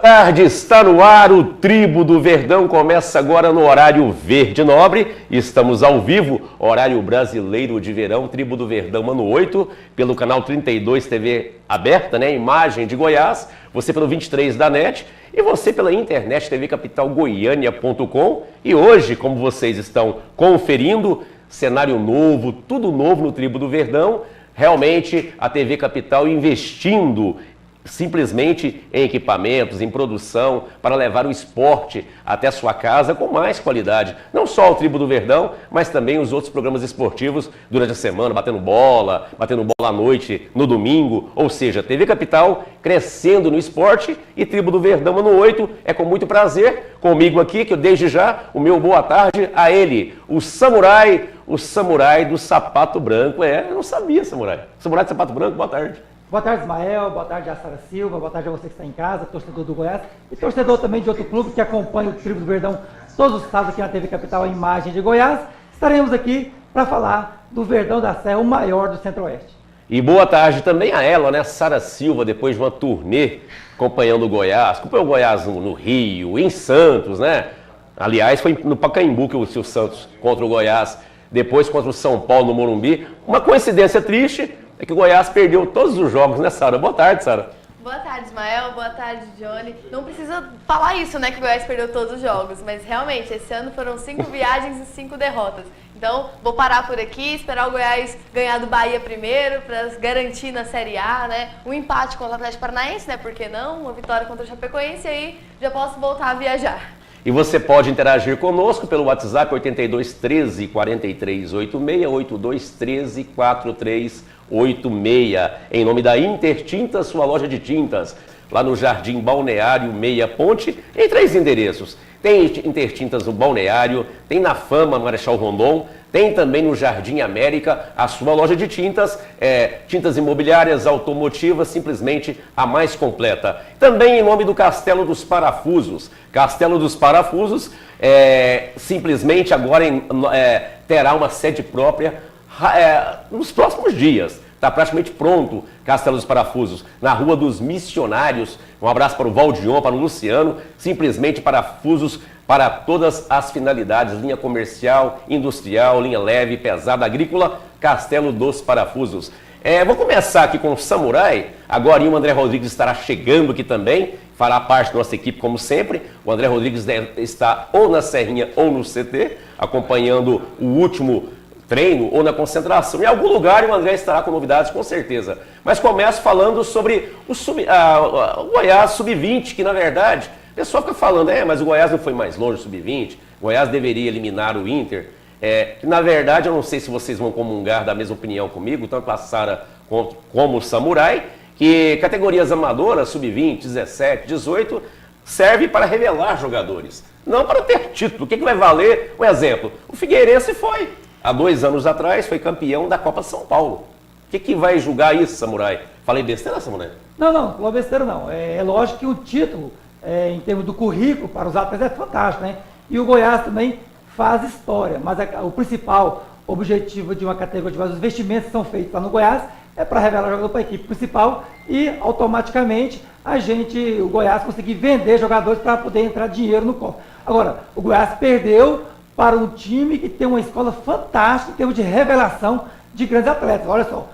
tarde, está no ar, o Tribo do Verdão começa agora no horário verde nobre, estamos ao vivo, horário brasileiro de verão, Tribo do Verdão ano 8, pelo canal 32 TV aberta, né, imagem de Goiás, você pelo 23 da NET e você pela internet tvcapitalgoiania.com e hoje, como vocês estão conferindo, cenário novo, tudo novo no Tribo do Verdão, realmente a TV Capital investindo simplesmente em equipamentos, em produção, para levar o esporte até a sua casa com mais qualidade. Não só o Tribo do Verdão, mas também os outros programas esportivos durante a semana, batendo bola à noite, no domingo. Ou seja, TV Capital crescendo no esporte e Tribo do Verdão ano 8 é com muito prazer. Comigo aqui, que eu desde já, o meu boa tarde a ele, o samurai do sapato branco. Eu não sabia, samurai. Samurai do sapato branco, boa tarde. Boa tarde, Ismael. Boa tarde, a Sara Silva. Boa tarde a você que está em casa, torcedor do Goiás e torcedor também de outro clube que acompanha o Tribo do Verdão todos os sábados aqui na TV Capital, a imagem de Goiás. Estaremos aqui para falar do Verdão da Serra, o maior do Centro-Oeste. E boa tarde também a ela, né, Sara Silva, depois de uma turnê acompanhando o Goiás. Acompanhou o Goiás no Rio, em Santos, né? Aliás, foi no Pacaembu que o Santos contra o Goiás, depois contra o São Paulo no Morumbi. Uma coincidência triste é que o Goiás perdeu todos os jogos, né, Sara? Boa tarde, Sara. Boa tarde, Ismael. Boa tarde, Johnny. Não precisa falar isso, né, que o Goiás perdeu todos os jogos, mas realmente, esse ano foram 5 viagens e 5 derrotas. Então, vou parar por aqui, esperar o Goiás ganhar do Bahia primeiro, para garantir na Série A, né, um empate contra o Atlético Paranaense, né, por que não? Uma vitória contra o Chapecoense e aí já posso voltar a viajar. E você pode interagir conosco pelo WhatsApp 82 13 43 86, 82 13 43 86, em nome da Intertintas, sua loja de tintas, lá no Jardim Balneário Meia Ponte, em 3 endereços. Tem Intertintas no Balneário, tem na Fama, Marechal Rondon, tem também no Jardim América a sua loja de tintas, tintas imobiliárias, automotivas, simplesmente a mais completa. Também em nome do Castelo dos Parafusos. Castelo dos Parafusos simplesmente agora terá uma sede própria nos próximos dias. Está praticamente pronto, Castelo dos Parafusos, na Rua dos Missionários. Um abraço para o Valdion, para o Luciano, simplesmente parafusos para todas as finalidades, linha comercial, industrial, linha leve, pesada, agrícola, Castelo dos Parafusos. Vou começar aqui com o Samurai, agora o André Rodrigues estará chegando aqui também, fará parte da nossa equipe como sempre. O André Rodrigues deve estar ou na Serrinha ou no CT, acompanhando o último treino ou na concentração. Em algum lugar o André estará com novidades, com certeza. Mas começo falando sobre o Goiás Sub-20, que na verdade, o pessoal fica falando, mas o Goiás não foi mais longe do Sub-20, o Goiás deveria eliminar o Inter. Que na verdade, eu não sei se vocês vão comungar da mesma opinião comigo, tanto a Sara como o Samurai, que categorias amadoras, Sub-20, 17, 18, serve para revelar jogadores, não para ter título. O que vai valer? Um exemplo, o Figueirense foi, há 2 anos atrás, foi campeão da Copa São Paulo. O que vai julgar isso, Samurai? Falei besteira, Samurai? Não falou besteira não. É lógico que o título, em termos do currículo para os atletas, é fantástico, né? E o Goiás também faz história, mas o principal objetivo de uma categoria de os investimentos que são feitos lá no Goiás é para revelar jogador para a equipe principal e automaticamente o Goiás conseguir vender jogadores para poder entrar dinheiro no cofre. Agora, o Goiás perdeu para um time que tem uma escola fantástica em termos de revelação de grandes atletas. Olha só,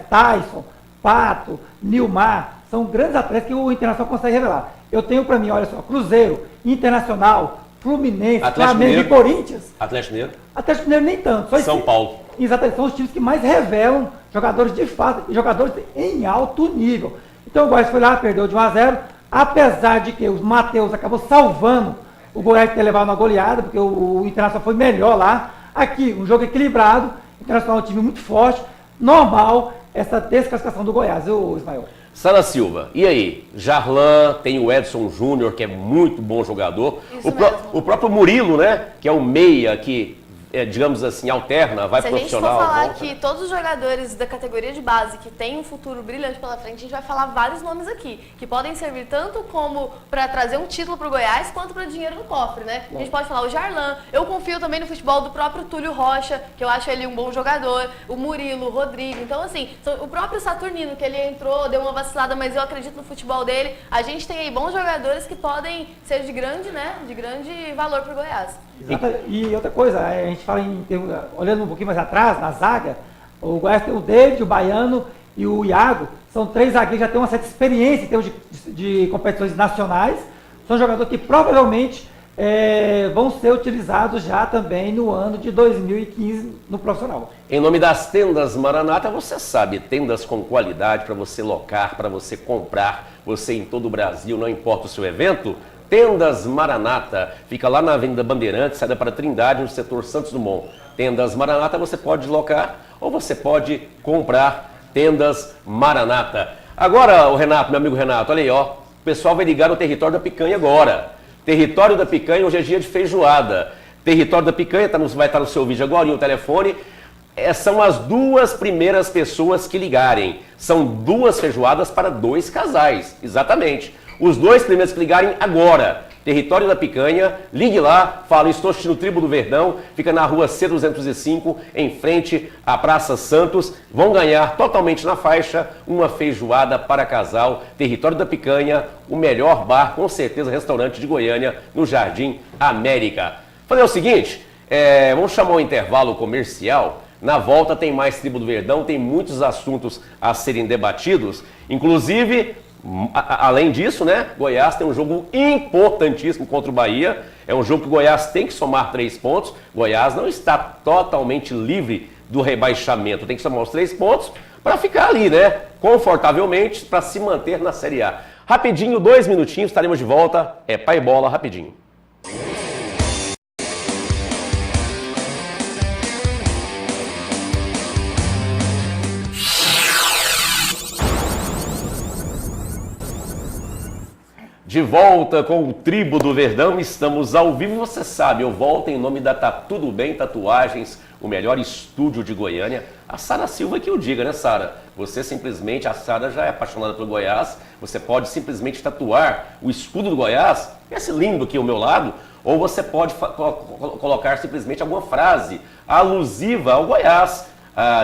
Tyson, Pato, Nilmar, são grandes atletas que o Internacional consegue revelar. Eu tenho para mim, olha só, Cruzeiro, Internacional, Fluminense, Atlético Flamengo Mineiro, e Corinthians. Atlético Mineiro? Atlético Mineiro nem tanto. São Paulo. Exatamente, são os times que mais revelam jogadores de fato, jogadores em alto nível. Então o Goiás foi lá, perdeu de 1-0, apesar de que o Matheus acabou salvando o Goiás ter levado uma goleada, porque o Internacional foi melhor lá. Aqui, um jogo equilibrado, o Internacional é um time muito forte, normal essa desclassificação do Goiás, o Ismael. Sara Silva, e aí? Jarlan, tem o Edson Júnior, que é muito bom jogador. O próprio Murilo, né? Que é o meia que digamos assim, alterna, vai profissional? Se a gente for falar volta, que todos os jogadores da categoria de base que têm um futuro brilhante pela frente, a gente vai falar vários nomes aqui, que podem servir tanto como para trazer um título para o Goiás, quanto para dinheiro no cofre, né? A gente pode falar o Jarlan, eu confio também no futebol do próprio Túlio Rocha, que eu acho ele um bom jogador, o Murilo, o Rodrigo, então assim, o próprio Saturnino, que ele entrou, deu uma vacilada, mas eu acredito no futebol dele, a gente tem aí bons jogadores que podem ser de grande, né, de grande valor para o Goiás. E outra coisa, a gente fala olhando um pouquinho mais atrás, na zaga, o Goiás tem o David, o Baiano e o Iago, são 3 zagueiros que já têm uma certa experiência em termos de competições nacionais, são jogadores que provavelmente vão ser utilizados já também no ano de 2015 no profissional. Em nome das tendas Maranata, você sabe, tendas com qualidade para você locar, para você comprar, você em todo o Brasil, não importa o seu evento. Tendas Maranata, fica lá na Avenida Bandeirantes, saída para Trindade, no setor Santos Dumont. Tendas Maranata, você pode locar ou você pode comprar. Tendas Maranata. Agora, o Renato, meu amigo Renato, olha aí, ó, o pessoal vai ligar no Território da Picanha agora. Território da Picanha, hoje é dia de feijoada. Território da Picanha vai estar no seu vídeo agora, e o telefone. São as 2 primeiras pessoas que ligarem. São 2 feijoadas para 2 casais, exatamente. Os 2 primeiros que ligarem agora. Território da Picanha, ligue lá, fala, estou assistindo o Tribo do Verdão, fica na rua C205, em frente à Praça Santos. Vão ganhar totalmente na faixa uma feijoada para casal. Território da Picanha, o melhor bar, com certeza, restaurante de Goiânia, no Jardim América. Fazer o seguinte, vamos chamar um intervalo comercial. Na volta tem mais Tribo do Verdão, tem muitos assuntos a serem debatidos, inclusive... Além disso, né, Goiás tem um jogo importantíssimo contra o Bahia. É um jogo que o Goiás tem que somar 3 pontos. Goiás não está totalmente livre do rebaixamento. Tem que somar os 3 pontos para ficar ali, né, confortavelmente, para se manter na Série A. Rapidinho, 2 minutinhos, estaremos de volta. É Pai Bola, rapidinho. De volta com o Tribo do Verdão, estamos ao vivo, você sabe, eu volto em nome da Tá Tudo Bem Tatuagens, o melhor estúdio de Goiânia. A Sara Silva que o diga, né, Sara? Você simplesmente, a Sara já é apaixonada pelo Goiás, você pode simplesmente tatuar o escudo do Goiás, esse lindo aqui ao meu lado, ou você pode colocar simplesmente alguma frase alusiva ao Goiás,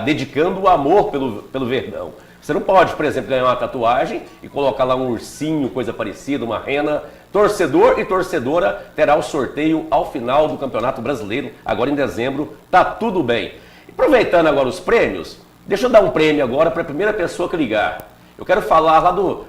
dedicando o amor pelo Verdão. Você não pode, por exemplo, ganhar uma tatuagem e colocar lá um ursinho, coisa parecida, uma rena. Torcedor e torcedora terá o sorteio ao final do Campeonato Brasileiro, agora em dezembro. Tá tudo bem. Aproveitando agora os prêmios, deixa eu dar um prêmio agora para a primeira pessoa que ligar. Eu quero falar lá do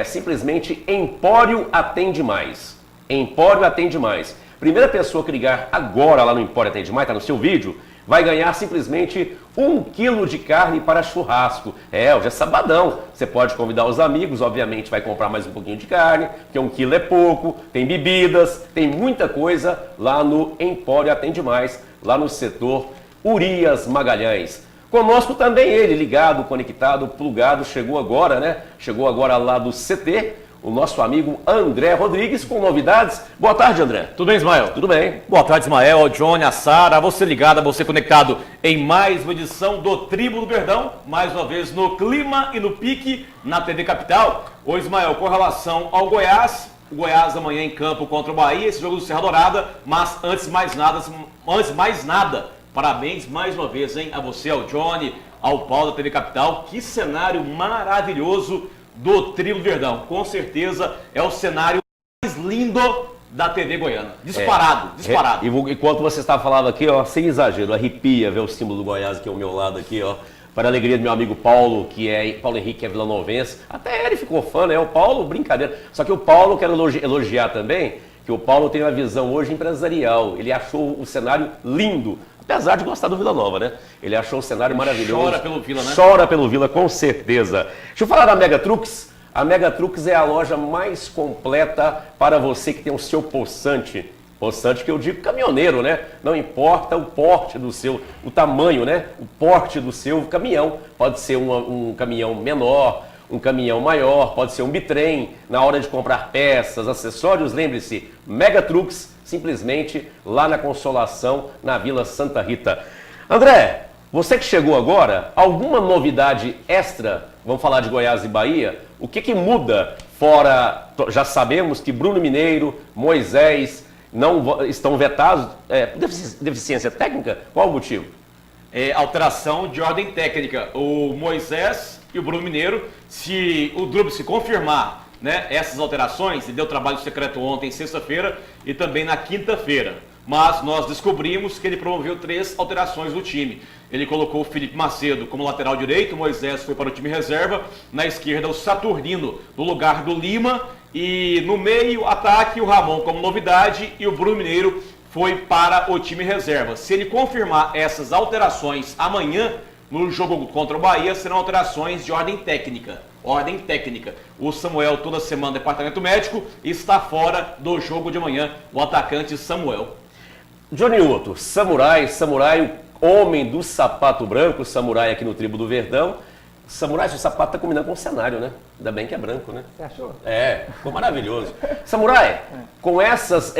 simplesmente Empório Atende Mais. Empório Atende Mais. Primeira pessoa que ligar agora lá no Empório Atende Mais, tá no seu vídeo, vai ganhar simplesmente 1 quilo de carne para churrasco. Hoje é sabadão. Você pode convidar os amigos, obviamente vai comprar mais um pouquinho de carne, porque 1 quilo é pouco, tem bebidas, tem muita coisa lá no Empório Atende Mais, lá no setor Urias Magalhães. Conosco também ele, ligado, conectado, plugado, chegou agora, né? Chegou agora lá do CT, o nosso amigo André Rodrigues, com novidades. Boa tarde, André. Tudo bem, Ismael? Tudo bem. Boa tarde, Ismael, ao Johnny, a Sara, a você ligado, a você conectado em mais uma edição do Tribo do Verdão, mais uma vez no clima e no pique na TV Capital. Ô, Ismael, com relação ao Goiás, o Goiás amanhã em campo contra o Bahia, esse jogo do Serra Dourada, mas antes de mais nada, parabéns mais uma vez, hein, a você, ao Johnny, ao Paulo da TV Capital. Que cenário maravilhoso do Tribo do Verdão. Com certeza é o cenário mais lindo da TV goiana. Disparado. Enquanto você estava falando aqui, ó, sem exagero, arrepia ver o símbolo do Goiás aqui ao meu lado aqui, ó. Para a alegria do meu amigo Paulo, Paulo Henrique, que é vilanovense. Até ele ficou fã, né? O Paulo, brincadeira. Só que o Paulo, quero elogiar também, que o Paulo tem uma visão hoje empresarial. Ele achou o cenário lindo. Apesar de gostar do Vila Nova, né? Ele achou o cenário maravilhoso. Chora pelo Vila, né? Chora pelo Vila, com certeza. Deixa eu falar da Mega Trucks. A Mega Trucks é a loja mais completa para você que tem o seu possante. Possante que eu digo caminhoneiro, né? Não importa o porte do seu, o tamanho, né? O porte do seu caminhão. Pode ser um caminhão menor, um caminhão maior, pode ser um bitrem. Na hora de comprar peças, acessórios, lembre-se, Mega Trucks, simplesmente lá na Consolação, na Vila Santa Rita. André, você que chegou agora, alguma novidade extra? Vamos falar de Goiás e Bahia? O que muda fora? Já sabemos que Bruno Mineiro, Moisés não estão vetados. Deficiência técnica? Qual o motivo? Alteração de ordem técnica. O Moisés e o Bruno Mineiro, se o Drubi se confirmar, né, essas alterações, e deu trabalho secreto ontem, sexta-feira, e também na quinta-feira. Mas nós descobrimos que ele promoveu 3 alterações do time. Ele colocou o Felipe Macedo como lateral direito, o Moisés foi para o time reserva, na esquerda o Saturnino no lugar do Lima, e no meio, ataque, o Ramon como novidade, e o Bruno Mineiro foi para o time reserva. Se ele confirmar essas alterações amanhã, no jogo contra o Bahia, serão alterações de ordem técnica. Ordem técnica. O Samuel, toda semana, departamento médico, está fora do jogo de amanhã, o atacante Samuel. Johnny Otto, Samurai, o homem do sapato branco, Samurai aqui no Tribo do Verdão. Samurai, esse sapato tá combinando com o cenário, né? Ainda bem que é branco, né? Você achou? Ficou maravilhoso. Samurai, com essas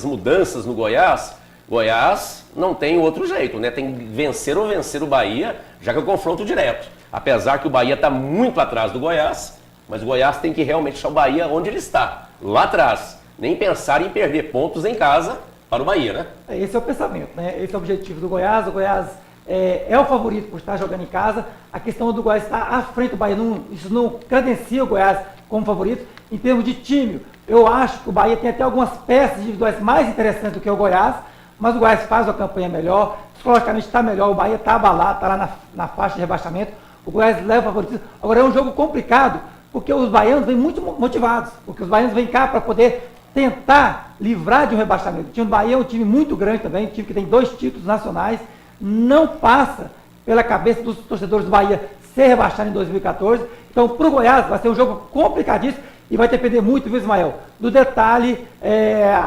mudanças no Goiás não tem outro jeito, né? Tem que vencer ou vencer o Bahia, já que é o confronto direto. Apesar que o Bahia está muito atrás do Goiás, mas o Goiás tem que realmente deixar o Bahia onde ele está, lá atrás. Nem pensar em perder pontos em casa para o Bahia, né? Esse é o pensamento, né? Esse é o objetivo do Goiás. O Goiás é o favorito por estar jogando em casa. A questão do Goiás estar à frente do Bahia, isso não credencia o Goiás como favorito. Em termos de time, eu acho que o Bahia tem até algumas peças individuais mais interessantes do que o Goiás, mas o Goiás faz uma campanha melhor, psicologicamente está melhor, o Bahia está abalado, está lá na faixa de rebaixamento, o Goiás leva o favoritismo. Agora é um jogo complicado, porque os baianos vêm muito motivados, porque os baianos vêm cá para poder tentar livrar de um rebaixamento. O time do Bahia é um time muito grande também, um time que tem 2 títulos nacionais, não passa pela cabeça dos torcedores do Bahia ser rebaixado em 2014. Então, para o Goiás, vai ser um jogo complicadíssimo e vai depender muito, viu, Ismael, do detalhe,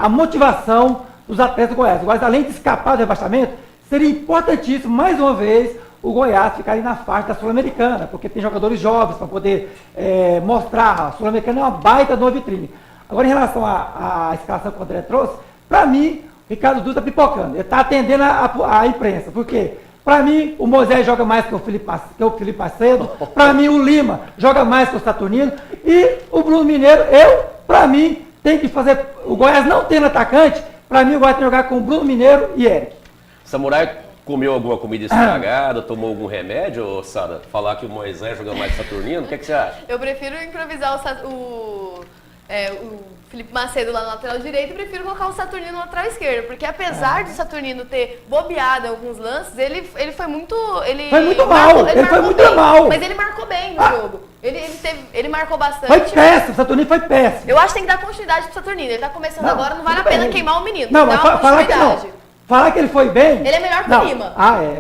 a motivação dos atletas do Goiás. O Goiás, além de escapar do rebaixamento, seria importantíssimo, mais uma vez, o Goiás ficar aí na faixa da Sul-Americana, porque tem jogadores jovens para poder mostrar. A Sul-Americana é uma baita de uma vitrine. Agora, em relação à escalação que o André trouxe, para mim, o Ricardo Dutra está pipocando. Ele está atendendo a imprensa. Por quê? Para mim, o Moisés joga mais que o Felipe Macedo. Para mim, o Lima joga mais que o Saturnino. E o Bruno Mineiro, para mim, tem que fazer... O Goiás não tendo atacante, para mim, o Goiás tem que jogar com o Bruno Mineiro e Eric. Samurai comeu alguma comida estragada, tomou algum remédio, Sara? Falar que o Moisés joga mais que o Saturnino, o que você acha? Eu prefiro improvisar o Felipe Macedo lá no lateral direito, eu prefiro colocar o Saturnino no lateral esquerdo, porque apesar de o Saturnino ter bobeado em alguns lances, ele foi muito... Ele foi muito mal, ele foi muito mal. Mas ele marcou bem no jogo. Ele marcou bastante. Foi péssimo, o Saturnino foi péssimo. Eu acho que tem que dar continuidade pro Saturnino, ele tá começando agora, não vale a pena queimar o menino. Não, mas falar que ele foi bem... Ele é melhor que o Lima.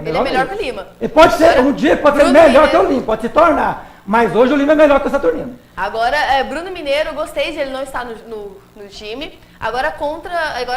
Ele é melhor que o Lima. Ele pode ser, um dia pode ser melhor que o Lima, pode se tornar. Mas hoje o Lima é melhor que o Saturnino. Agora, Bruno Mineiro, gostei de ele não estar no time. Agora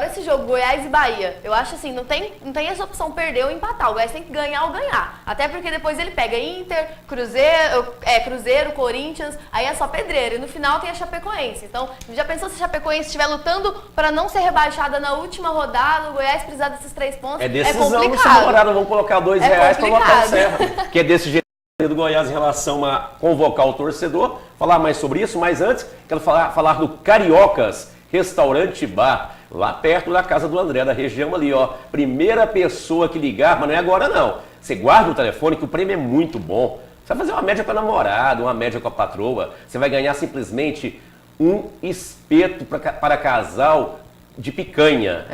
esse jogo, Goiás e Bahia, eu acho assim, não tem essa opção perder ou empatar. O Goiás tem que ganhar ou ganhar. Até porque depois ele pega Inter, Cruzeiro, Corinthians, aí é só pedreiro. E no final tem a Chapecoense. Então, já pensou se a Chapecoense estiver lutando para não ser rebaixada na última rodada, o Goiás precisar desses 3 pontos? É decisão no segundo horário, vamos colocar R$2 para botar o Serra. Que é desse jeito do Goiás em relação a convocar o torcedor, falar mais sobre isso, mas antes quero falar do Cariocas Restaurante Bar, lá perto da casa do André, da região ali, ó. Primeira pessoa que ligar, mas não é agora não. Você guarda o telefone que o prêmio é muito bom. Você vai fazer uma média com a namorada, uma média com a patroa, você vai ganhar simplesmente um espeto para casal de picanha.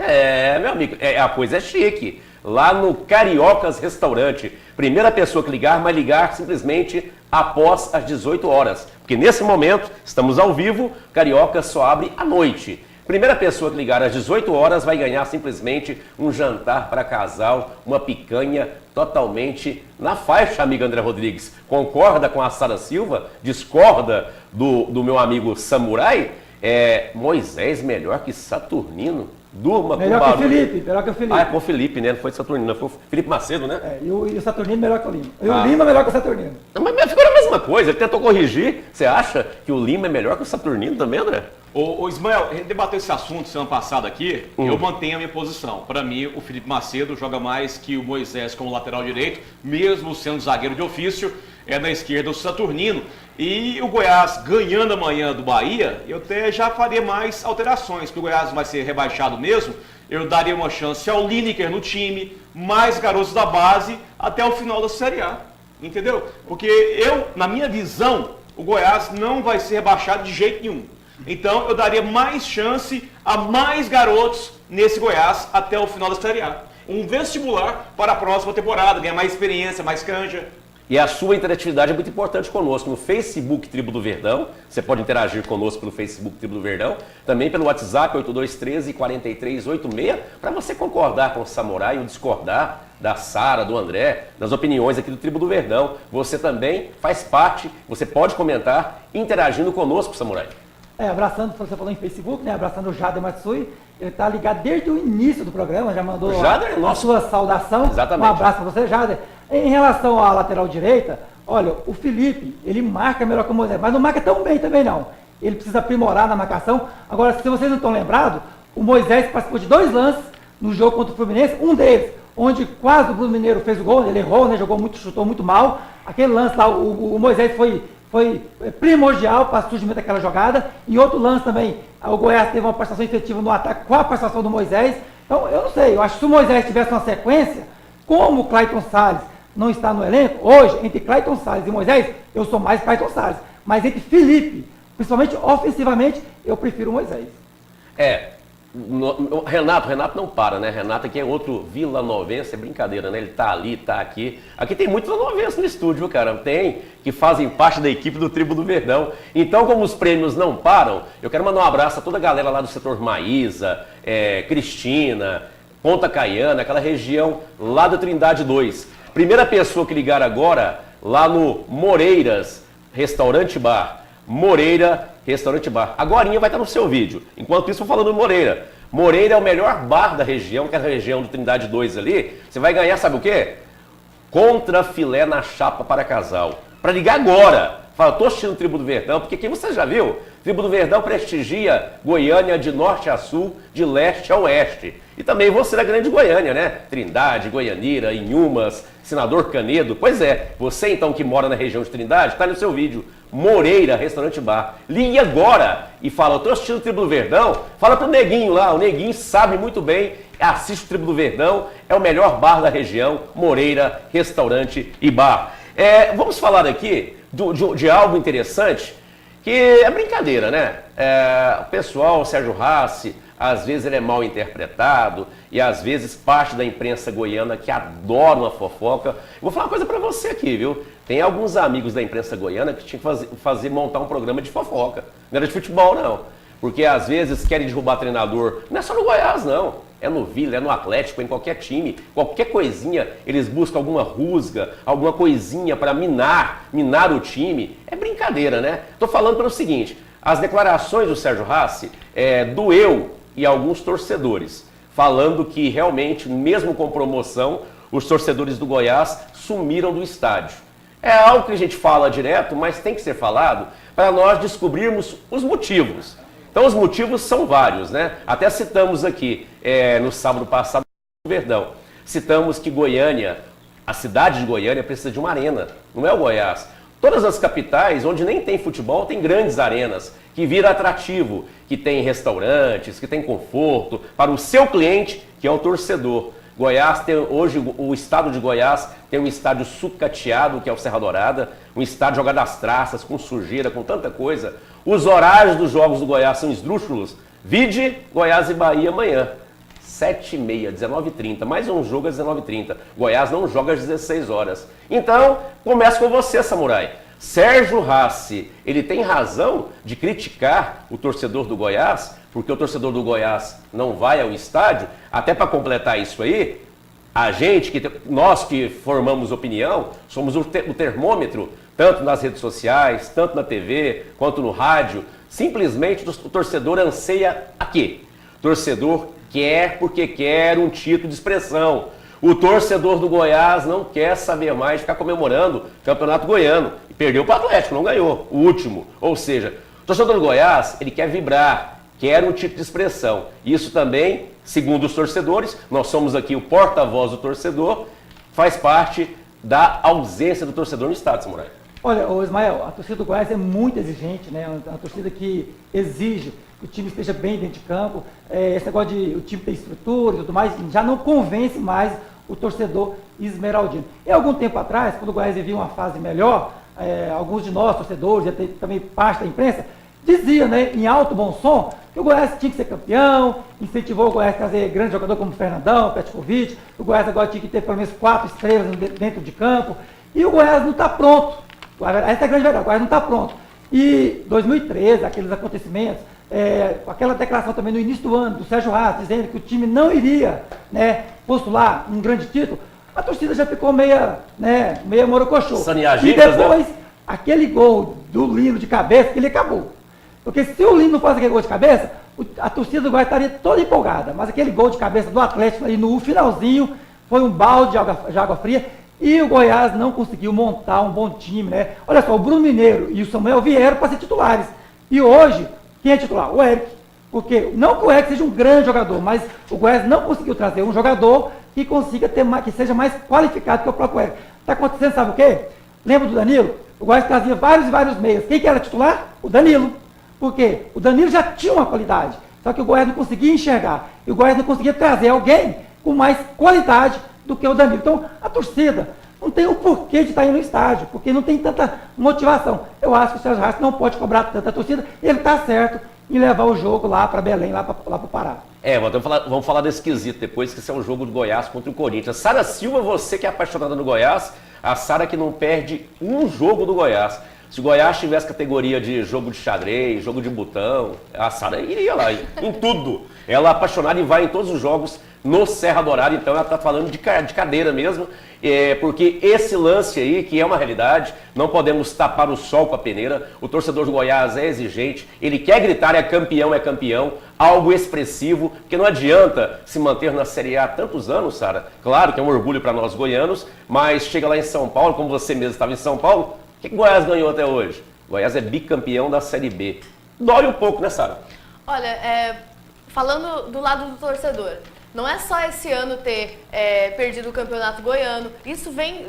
Meu amigo, a coisa é chique. Lá no Cariocas Restaurante. Primeira pessoa que ligar, vai ligar simplesmente após as 18 horas. Porque nesse momento, estamos ao vivo, Carioca só abre à noite. Primeira pessoa que ligar às 18 horas vai ganhar simplesmente um jantar para casal, uma picanha totalmente na faixa, amigo André Rodrigues. Concorda com a Sara Silva? Discorda do meu amigo Samurai? Moisés melhor que Saturnino? Durma Melhor com que o barulho. Felipe, melhor que o Felipe. Ah, é com o Felipe, né? Não foi Saturnino, foi o Felipe Macedo, né? É, e o Saturnino melhor que o Lima. E o Lima melhor que o Saturnino. Mas ficou a mesma coisa, ele tentou corrigir. Você acha que o Lima é melhor que o Saturnino também, André? Ô Ismael, a gente debateu esse assunto semana passada aqui, eu mantenho a minha posição. Para mim, o Felipe Macedo joga mais que o Moisés como lateral direito, mesmo sendo zagueiro de ofício, é na esquerda o Saturnino. E o Goiás ganhando amanhã do Bahia, eu até já faria mais alterações, porque o Goiás vai ser rebaixado mesmo, eu daria uma chance ao Lineker no time, mais garotos da base, até o final da Série A, entendeu? Porque na minha visão, o Goiás não vai ser rebaixado de jeito nenhum. Então eu daria mais chance a mais garotos nesse Goiás até o final da Série A. Um vestibular para a próxima temporada, ganhar mais experiência, mais canja. E a sua interatividade é muito importante conosco no Facebook Tribo do Verdão. Você pode interagir conosco pelo Facebook Tribo do Verdão, também pelo WhatsApp 8213-4386, para você concordar com o Samurai ou discordar da Sara, do André, das opiniões aqui do Tribo do Verdão. Você também faz parte, você pode comentar interagindo conosco, Samurai. Abraçando, você falou em Facebook, né? Abraçando o Jader Matsui. Ele está ligado desde o início do programa, já mandou a sua saudação. Exatamente. Um abraço para você, Jader. Em relação à lateral direita, olha, o Felipe, ele marca melhor que o Moisés, mas não marca tão bem também não. Ele precisa aprimorar na marcação. Agora, se vocês não estão lembrados, o Moisés participou de 2 lances no jogo contra o Fluminense, um deles, onde quase o Bruno Mineiro fez o gol, ele errou, né? Jogou muito, chutou muito mal. Aquele lance lá, o Moisés foi primordial para o surgimento daquela jogada. E outro lance também, o Goiás teve uma participação efetiva no ataque com a participação do Moisés. Então, eu não sei, eu acho que se o Moisés tivesse uma sequência, como o Clayton Salles não está no elenco, hoje, entre Clayton Salles e Moisés, eu sou mais Clayton Salles. Mas entre Felipe, principalmente ofensivamente, eu prefiro o Moisés. Renato não para, né? Renato aqui é outro vilanovense, é brincadeira, né? Ele tá ali, tá aqui. Aqui tem muitos vilanovenses no estúdio, cara. Tem, que fazem parte da equipe do Tribo do Verdão. Então, como os prêmios não param, eu quero mandar um abraço a toda a galera lá do setor Maísa, Cristina, Ponta Caiana, aquela região lá do Trindade 2. Primeira pessoa que ligar agora, lá no Moreiras Restaurante Bar. Moreira Restaurante Bar. Agorinha vai estar no seu vídeo. Enquanto isso, eu falando do Moreira. Moreira é o melhor bar da região, que é a região do Trindade 2 ali. Você vai ganhar, sabe o quê? Contra filé na chapa para casal. Para ligar agora. Fala, tô assistindo o Tribo do Verdão, porque aqui você já viu. Tribo do Verdão prestigia Goiânia de norte a sul, de leste a oeste. E também você da Grande Goiânia, né? Trindade, Goianira, Inhumas, Senador Canedo. Pois é, você então que mora na região de Trindade, está no seu vídeo. Moreira Restaurante Bar. Ligue agora e fala, eu tô assistindo o Tribo do Verdão. Fala pro Neguinho lá, o Neguinho sabe muito bem, assiste o Tribo do Verdão, é o melhor bar da região, Moreira Restaurante e Bar. Vamos falar aqui de algo interessante, que é brincadeira, né? O pessoal, o Sérgio Rassi, às vezes ele é mal interpretado e às vezes parte da imprensa goiana que adora uma fofoca. Vou falar uma coisa pra você aqui, viu? Tem alguns amigos da imprensa goiana que tinham que montar um programa de fofoca. Não era de futebol, não. Porque às vezes querem derrubar treinador. Não é só no Goiás, não. É no Vila, é no Atlético, é em qualquer time. Qualquer coisinha, eles buscam alguma rusga, alguma coisinha para minar o time. É brincadeira, né? Tô falando pelo seguinte, as declarações do Sérgio Rassi doeu e alguns torcedores, falando que realmente, mesmo com promoção, os torcedores do Goiás sumiram do estádio. É algo que a gente fala direto, mas tem que ser falado para nós descobrirmos os motivos. Então, os motivos são vários, né? Até citamos aqui, no sábado passado, no Verdão, citamos que Goiânia, a cidade de Goiânia, precisa de uma arena, não é o Goiás. Todas as capitais, onde nem tem futebol, tem grandes arenas, que vira atrativo, que tem restaurantes, que tem conforto para o seu cliente, que é o torcedor. Goiás tem, hoje o estado de Goiás tem um estádio sucateado, que é o Serra Dourada, um estádio jogado às traças, com sujeira, com tanta coisa. Os horários dos jogos do Goiás são esdrúxulos. Vide Goiás e Bahia amanhã, 7h30, 19h30, mais um jogo às 19h30. Goiás não joga às 16 horas. Então, começo com você, Samurai. Sérgio Rassi, ele tem razão de criticar o torcedor do Goiás, porque o torcedor do Goiás não vai ao estádio. Até para completar isso aí, nós que formamos opinião, somos o termômetro, tanto nas redes sociais, tanto na TV, quanto no rádio. Simplesmente o torcedor anseia a quê? O torcedor quer porque quer um título de expressão. O torcedor do Goiás não quer saber mais de ficar comemorando o Campeonato Goiano. E perdeu para o Atlético, não ganhou, o último. Ou seja, o torcedor do Goiás, ele quer vibrar, quer um título de expressão. Isso também, segundo os torcedores, nós somos aqui o porta-voz do torcedor, faz parte da ausência do torcedor no estado, Samurai. Olha, Ismael, a torcida do Goiás é muito exigente, né? Uma torcida que exige que o time esteja bem dentro de campo. Esse negócio de o time ter estrutura e tudo mais, já não convence mais o torcedor esmeraldino. E algum tempo atrás, quando o Goiás vivia uma fase melhor, alguns de nós, torcedores, e também parte da imprensa, dizia, né, em alto bom som, que o Goiás tinha que ser campeão, incentivou o Goiás a trazer grandes jogadores como Fernandão, Petkovic, o Goiás agora tinha que ter pelo menos 4 estrelas dentro de campo, e o Goiás não está pronto. Essa é a grande verdade, o Goiás não está pronto. E 2013, aqueles acontecimentos, aquela declaração também no início do ano, do Sérgio Haas, dizendo que o time não iria, né, postular um grande título, a torcida já ficou meia morocochô. E depois, aquele gol do Lino de cabeça, ele acabou. Porque se o Lino não faz aquele gol de cabeça, a torcida do Goiás estaria toda empolgada. Mas aquele gol de cabeça do Atlético ali no finalzinho foi um balde de água fria. E o Goiás não conseguiu montar um bom time, né? Olha só, o Bruno Mineiro e o Samuel vieram para ser titulares. E hoje, quem é titular? O Eric. Porque não que o Eric seja um grande jogador, mas o Goiás não conseguiu trazer um jogador que consiga ter mais, que seja mais qualificado que o próprio Eric. Está acontecendo, sabe o quê? Lembra do Danilo? O Goiás trazia vários e vários meias. Quem que era titular? O Danilo. Por quê? O Danilo já tinha uma qualidade, só que o Goiás não conseguia enxergar. E o Goiás não conseguia trazer alguém com mais qualidade do que o Danilo. Então, a torcida não tem o porquê de estar indo no estádio, porque não tem tanta motivação. Eu acho que o Sérgio Haas não pode cobrar tanta torcida, ele está certo em levar o jogo lá para Belém, lá para o Pará. Vamos falar desse quesito depois, que esse é um jogo do Goiás contra o Corinthians. Sara Silva, você que é apaixonada no Goiás, a Sara que não perde um jogo do Goiás. Se o Goiás tivesse categoria de jogo de xadrez, jogo de botão, a Sara iria lá em tudo. Ela é apaixonada e vai em todos os jogos no Serra Dourada, então ela está falando de cadeira mesmo, porque esse lance aí, que é uma realidade, não podemos tapar o sol com a peneira. O torcedor do Goiás é exigente, ele quer gritar é campeão, algo expressivo, porque não adianta se manter na Série A há tantos anos, Sara. Claro que é um orgulho para nós goianos, mas chega lá em São Paulo, como você mesmo estava em São Paulo, o que o Goiás ganhou até hoje? O Goiás é bicampeão da Série B. Dói um pouco, né, Sara? Olha, falando do lado do torcedor, não é só esse ano ter perdido o Campeonato Goiano, isso vem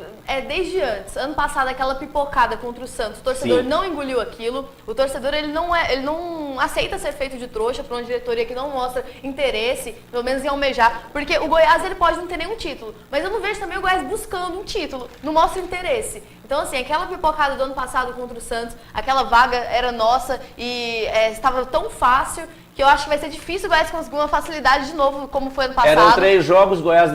desde antes. Ano passado, aquela pipocada contra o Santos, o torcedor Sim. não engoliu aquilo, o torcedor ele não aceita ser feito de trouxa para uma diretoria que não mostra interesse, pelo menos em almejar, porque o Goiás ele pode não ter nenhum título, mas eu não vejo também o Goiás buscando um título, não mostra interesse. Então, assim, aquela pipocada do ano passado contra o Santos, aquela vaga era nossa e estava tão fácil que eu acho que vai ser difícil o Goiás conseguir uma facilidade de novo, como foi ano passado. Eram 3 jogos, o Goiás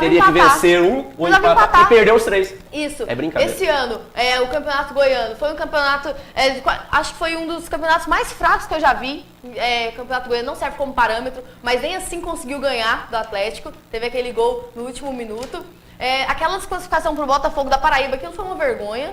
teria que vencer um ou empatar e perder os 3. Isso. É brincadeira. Esse ano, o Campeonato Goiano foi um campeonato, acho que foi um dos campeonatos mais fracos que eu já vi. O Campeonato Goiano não serve como parâmetro, mas nem assim conseguiu ganhar do Atlético. Teve aquele gol no último minuto. Aquela desclassificação para o Botafogo da Paraíba, aquilo foi uma vergonha.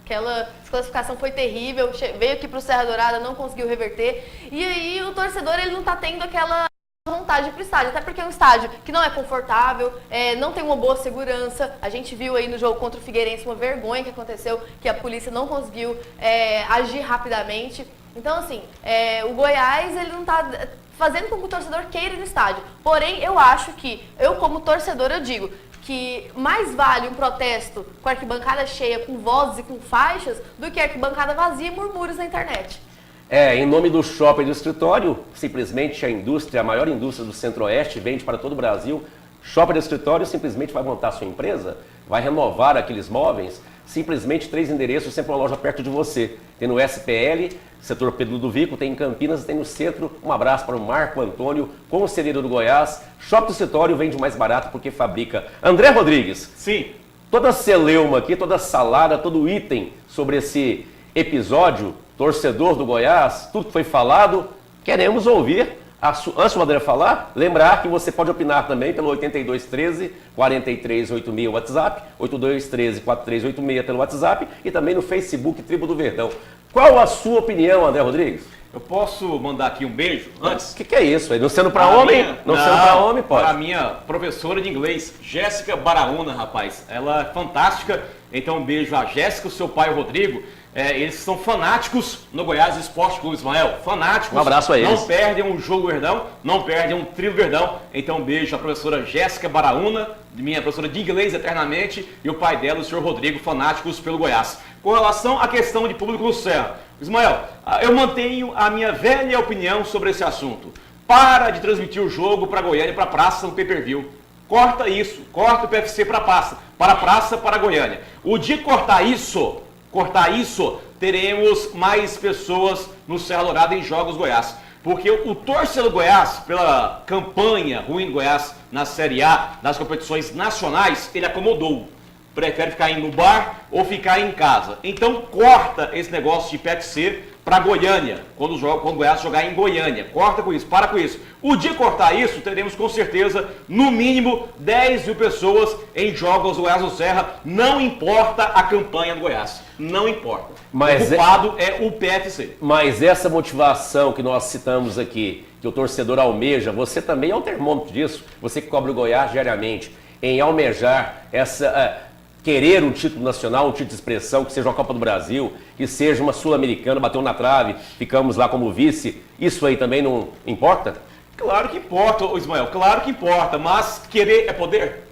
Aquela desclassificação foi terrível, veio aqui para o Serra Dourada, não conseguiu reverter. E aí o torcedor ele não está tendo aquela vontade para o estádio, até porque é um estádio que não é confortável, não tem uma boa segurança. A gente viu aí no jogo contra o Figueirense uma vergonha que aconteceu, que a polícia não conseguiu agir rapidamente. Então, assim, o Goiás ele não está fazendo com que o torcedor queira ir no estádio. Porém, eu acho que, eu como torcedor, eu digo que mais vale um protesto com a arquibancada cheia, com vozes e com faixas, do que a arquibancada vazia e murmúrios na internet. Em nome do shopping do escritório, simplesmente a maior indústria do Centro-Oeste, vende para todo o Brasil. Shopping do escritório simplesmente vai montar sua empresa, vai renovar aqueles móveis, simplesmente 3 endereços, sempre uma loja perto de você. Tem no SPL, setor Pedro Ludovico, tem em Campinas, tem no centro. Um abraço para o Marco Antônio, conselheiro do Goiás. Shopping do escritório vende mais barato porque fabrica. André Rodrigues. Sim. Toda celeuma aqui, toda salada, todo item sobre esse episódio, torcedor do Goiás, tudo que foi falado, queremos ouvir. Antes do André falar, lembrar que você pode opinar também pelo 8213-4386 WhatsApp, 8213-4386 pelo WhatsApp e também no Facebook Tribo do Verdão. Qual a sua opinião, André Rodrigues? Eu posso mandar aqui um beijo antes? O que é isso? Não sendo para homem? Não sendo para homem, pode. Para a minha professora de inglês, Jéssica Baraúna, rapaz. Ela é fantástica. Então um beijo a Jéssica, o seu pai, o Rodrigo. Eles são fanáticos no Goiás Esporte Clube, Ismael. Fanáticos. Um abraço a eles. Não perdem um jogo Verdão, não perdem um trio Verdão. Então um beijo à professora Jéssica Baraúna, minha professora de inglês eternamente, e o pai dela, o senhor Rodrigo, fanáticos pelo Goiás. Com relação à questão de público no Serra, Ismael, eu mantenho a minha velha opinião sobre esse assunto. Para de transmitir o jogo para Goiânia e para a praça no pay-per-view. Corta isso, corta o PFC para a praça, para Goiânia. O dia que cortar isso, teremos mais pessoas no Serra Dourada em Jogos Goiás. Porque o torcedor do Goiás, pela campanha ruim do Goiás na Série A, nas competições nacionais, ele acomodou. Prefere ficar indo no bar ou ficar em casa. Então corta esse negócio de PFC para Goiânia, quando o Goiás jogar em Goiânia. Corta com isso, para com isso. O dia que cortar isso, teremos com certeza, no mínimo, 10 mil pessoas em jogos do Goiás no Serra. Não importa a campanha do Goiás. Não importa. Mas o culpado é o PFC. Mas essa motivação que nós citamos aqui, que o torcedor almeja, você também é um termômetro disso. Você que cobre o Goiás diariamente, em almejar querer um título nacional, um título de expressão, que seja uma Copa do Brasil, que seja uma Sul-Americana, bateu na trave, ficamos lá como vice, isso aí também não importa? Claro que importa, Ismael, claro que importa, mas querer é poder?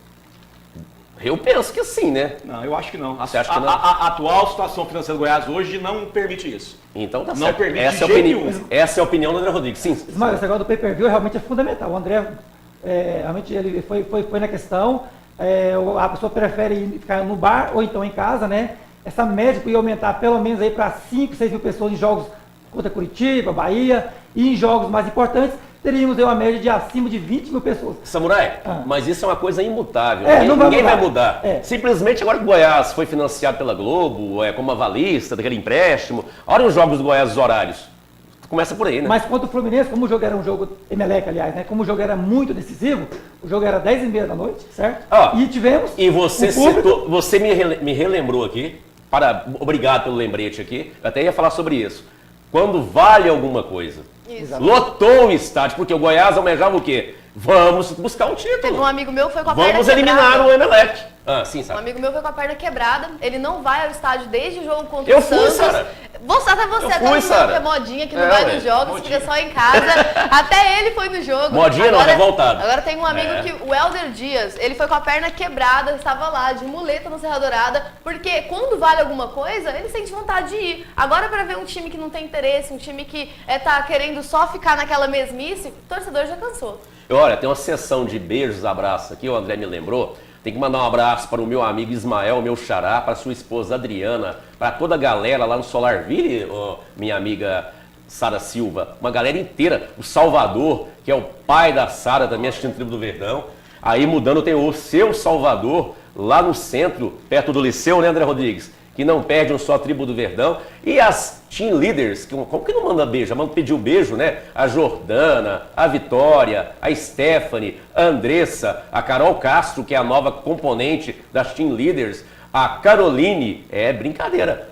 Eu penso que sim, né? Não, eu acho que não. Você acha que não? A atual situação financeira do Goiás hoje não permite isso. Então tá não certo. Permite essa é a opinião do André Rodrigues, sim. Ismael, esse negócio do pay-per-view realmente é fundamental. O André, realmente, ele foi na questão. A pessoa prefere ficar no bar ou então em casa, né? Essa média ia aumentar pelo menos aí para 5, 6 mil pessoas em jogos contra Curitiba, Bahia, e em jogos mais importantes teríamos aí uma média de acima de 20 mil pessoas. Samurai, mas isso é uma coisa imutável. Ninguém vai mudar. Simplesmente agora que o Goiás foi financiado pela Globo, como avalista daquele empréstimo, olha os jogos do Goiás, os horários. Começa por aí, né? Mas contra o Fluminense, como o jogo era um jogo Emelec, aliás, né? Como o jogo era muito decisivo, o jogo era 10h30 da noite, certo? E tivemos. E você citou, você me relembrou aqui, obrigado pelo lembrete aqui, eu até ia falar sobre isso. Quando vale alguma coisa. Isso. Lotou o estádio, porque o Goiás almejava o quê? Vamos buscar um título. Teve um amigo meu que foi com a perna quebrada. Vamos eliminar o Emelec. Sim, sabe? Um amigo meu foi com a perna quebrada, ele não vai ao estádio desde o jogo contra o Santos. Eu fui, Sara. Até que é modinha, que não vai nos jogos, fica só em casa. Até ele foi no jogo. Modinha agora, não, revoltado. Agora tem um amigo que, o Helder Dias, ele foi com a perna quebrada, estava lá de muleta no Serra Dourada, porque quando vale alguma coisa, ele sente vontade de ir. Agora para ver um time que não tem interesse, um time que tá querendo só ficar naquela mesmice, o torcedor já cansou. Olha, tem uma sessão de beijos, abraços aqui, o André me lembrou. Tem que mandar um abraço para o meu amigo Ismael, meu xará, para sua esposa Adriana, para toda a galera lá no Solarville, minha amiga Sara Silva, uma galera inteira, o Salvador, que é o pai da Sara, também assistindo o Tribo do Verdão. Aí mudando, tem o seu Salvador, lá no centro, perto do Liceu, né, André Rodrigues? Que não perde um só Tribo do Verdão. E as team leaders, como que não manda beijo? Manda pedir o beijo, né? A Jordana, a Vitória, a Stephanie, a Andressa, a Carol Castro, que é a nova componente das team leaders, a Caroline, brincadeira.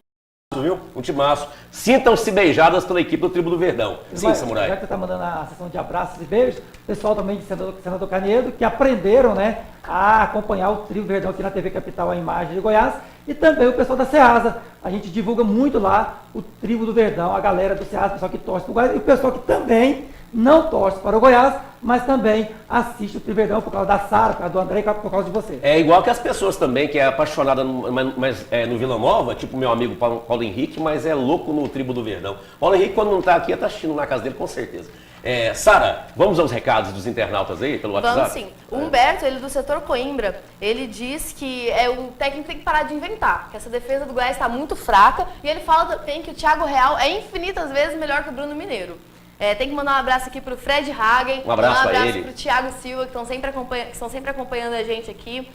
Viu? Um timaço. Sintam-se beijadas pela equipe do Tribo do Verdão. Sim, Samurai. Já que você está mandando a sessão de abraços e beijos, o pessoal também de Senador Canedo, que aprenderam, né, a acompanhar o Tribo Verdão aqui na TV Capital, a imagem de Goiás, e também o pessoal da Ceasa. A gente divulga muito lá o Tribo do Verdão, a galera do Ceasa, o pessoal que torce para o Goiás, e o pessoal que também não torce para o Goiás, mas também assiste o Tribo Verdão por causa da Sara, por causa do André e por causa de você. É igual que as pessoas também, que é apaixonada no Vila Nova, tipo meu amigo Paulo Henrique, mas é louco no Tribo do Verdão. Paulo Henrique, quando não está aqui, está assistindo na casa dele, com certeza. Sara, vamos aos recados dos internautas aí, pelo WhatsApp? Vamos sim. O Humberto, ele do setor Coimbra, ele diz que o técnico tem que parar de inventar, que essa defesa do Goiás está muito fraca, e ele fala também que o Thiago Real é infinitas vezes melhor que o Bruno Mineiro. Tem que mandar um abraço aqui para o Fred Hagen, um abraço para o Thiago Silva, que estão sempre acompanhando a gente aqui.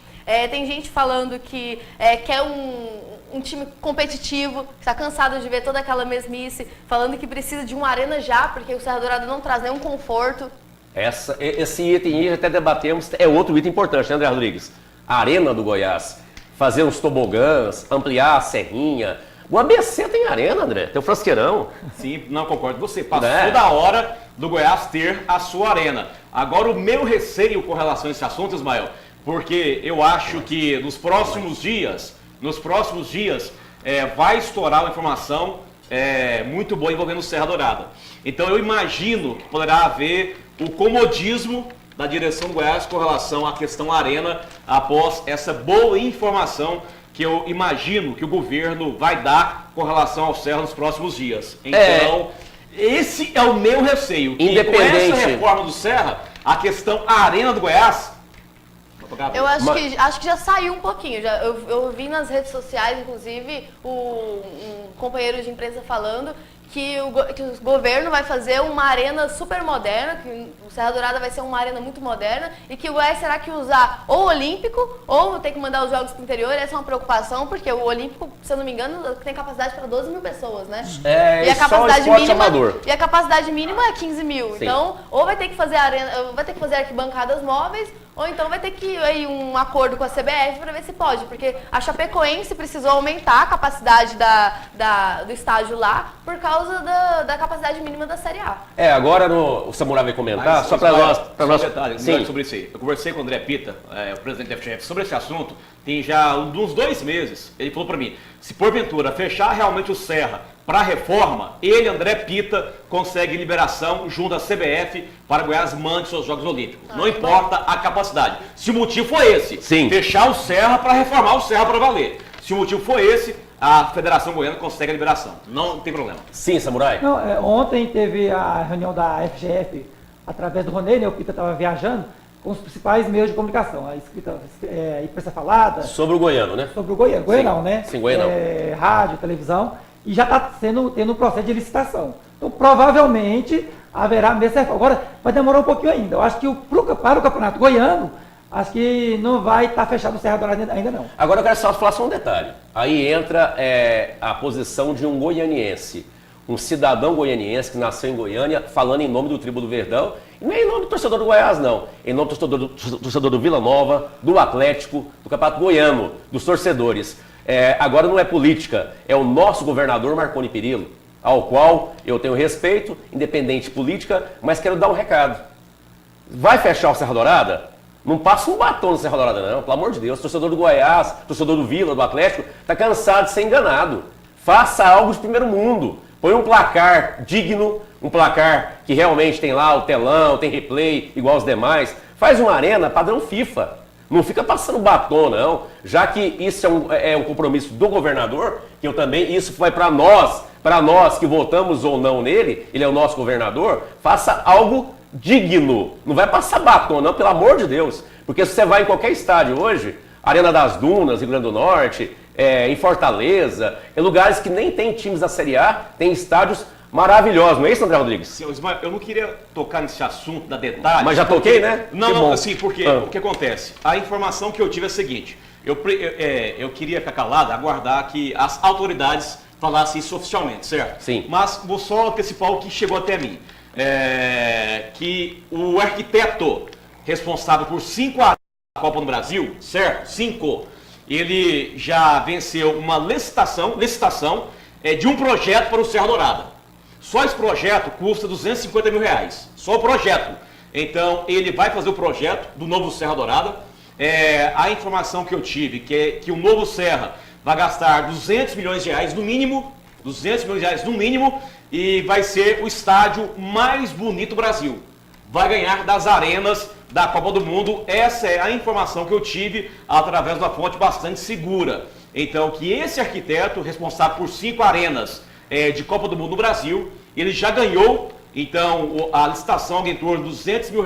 Tem gente falando que quer um time competitivo, que está cansado de ver toda aquela mesmice, falando que precisa de uma arena já, porque o Serra Dourada não traz nenhum conforto. Esse item até debatemos, é outro item importante, né, André Rodrigues? A arena do Goiás, fazer uns tobogãs, ampliar a serrinha, O ABC tem arena, André. Tem o Frasqueirão. Sim, não concordo com você. Passou Né? da hora do Goiás ter a sua arena. Agora, o meu receio com relação a esse assunto, Ismael, porque eu acho que nos próximos dias, vai estourar uma informação muito boa envolvendo o Serra Dourada. Então, eu imagino que poderá haver o comodismo da direção do Goiás com relação à questão arena após essa boa informação que eu imagino que o governo vai dar com relação ao Serra nos próximos dias. Então, esse é o meu receio. Que Independente. com essa reforma do Serra, a questão arena do Goiás... Eu acho que já saiu um pouquinho. Eu vi nas redes sociais, inclusive, um companheiro de imprensa falando que o governo vai fazer uma arena super moderna, que o Serra Dourada vai ser uma arena muito moderna, e que o Goiás terá que usar ou o Olímpico, ou ter que mandar os jogos para o interior. Essa é uma preocupação, porque o Olímpico, se eu não me engano, tem capacidade para 12 mil pessoas, né? E a capacidade mínima, e a capacidade mínima é 15 mil. Sim. Então, ou vai ter que fazer vai ter que fazer arquibancadas móveis, ou então vai ter que ir um acordo com a CBF para ver se pode, porque a Chapecoense precisou aumentar a capacidade do estádio lá por causa da capacidade mínima da Série A. Agora o Samurai vai comentar, só para nós... Um detalhe, Sim. sobre isso aí. Eu conversei com o André Pita, o presidente da FGF, sobre esse assunto, tem já uns 2 meses. Ele falou para mim, se porventura fechar realmente o Serra para a reforma, ele, André Pita, consegue liberação junto à CBF para Goiás mande seus Jogos Olímpicos. Não importa a capacidade. Se o motivo foi esse, Sim. fechar o Serra para reformar o Serra para valer. Se o motivo foi esse, a Federação Goiana consegue a liberação. Não tem problema. Sim, Samurai. Não, ontem teve a reunião da FGF, através do Ronei, né, o Pita estava viajando, com os principais meios de comunicação, a escrita, imprensa falada, Sobre o Goiano, né? sobre o Goiano, Goianão, né? Sim, Goianão. Rádio, televisão, e já está tendo um processo de licitação. Então, provavelmente, haverá mesmo. Agora, vai demorar um pouquinho ainda. Eu acho que para o Campeonato Goiano, acho que não vai estar fechado o Serra Dourada ainda não. Agora eu quero só falar um detalhe. Aí entra a posição de um goianiense, um cidadão goianiense que nasceu em Goiânia, falando em nome do Tribo do Verdão, e não é em nome do torcedor do Goiás, não. Em nome do torcedor do Vila Nova, do Atlético, do Campeonato Goiano, dos torcedores. Agora não é política, é o nosso governador Marconi Perillo, ao qual eu tenho respeito, independente política, mas quero dar um recado. Vai fechar o Serra Dourada? Não passa um batom no Serra Dourada, não, pelo amor de Deus. Torcedor do Goiás, torcedor do Vila, do Atlético, está cansado de ser enganado. Faça algo de primeiro mundo. Põe um placar digno, um placar que realmente tem lá o telão, tem replay, igual os demais. Faz uma arena padrão FIFA. Não fica passando batom, não. Já que isso é um compromisso do governador, que eu também, isso vai para nós que votamos ou não nele, ele é o nosso governador, faça algo digno. Não vai passar batom, não, pelo amor de Deus. Porque se você vai em qualquer estádio hoje, Arena das Dunas, Rio Grande do Norte, em Fortaleza, em lugares que nem tem times da Série A, tem estádios maravilhosos. Não é isso, André Rodrigues? Sim, Ismael, eu não queria tocar nesse assunto da detalhe. Mas já toquei, né? Não, assim, porque o que acontece? A informação que eu tive é a seguinte, eu queria ficar calado, aguardar que as autoridades falassem isso oficialmente, certo? Sim. Mas vou só antecipar o que chegou até mim. Que o arquiteto responsável por 5 anos da Copa do Brasil, certo? 5. Ele já venceu uma licitação de um projeto para o Serra Dourada. Só esse projeto custa R$250 mil. Só o projeto. Então, ele vai fazer o projeto do novo Serra Dourada. A informação que eu tive, que o novo Serra vai gastar R$200 milhões no mínimo, e vai ser o estádio mais bonito do Brasil. Vai ganhar das arenas da Copa do Mundo. Essa é a informação que eu tive através de uma fonte bastante segura. Então, que esse arquiteto, responsável por 5 arenas de Copa do Mundo no Brasil, ele já ganhou, então, a licitação em torno de R$200 mil,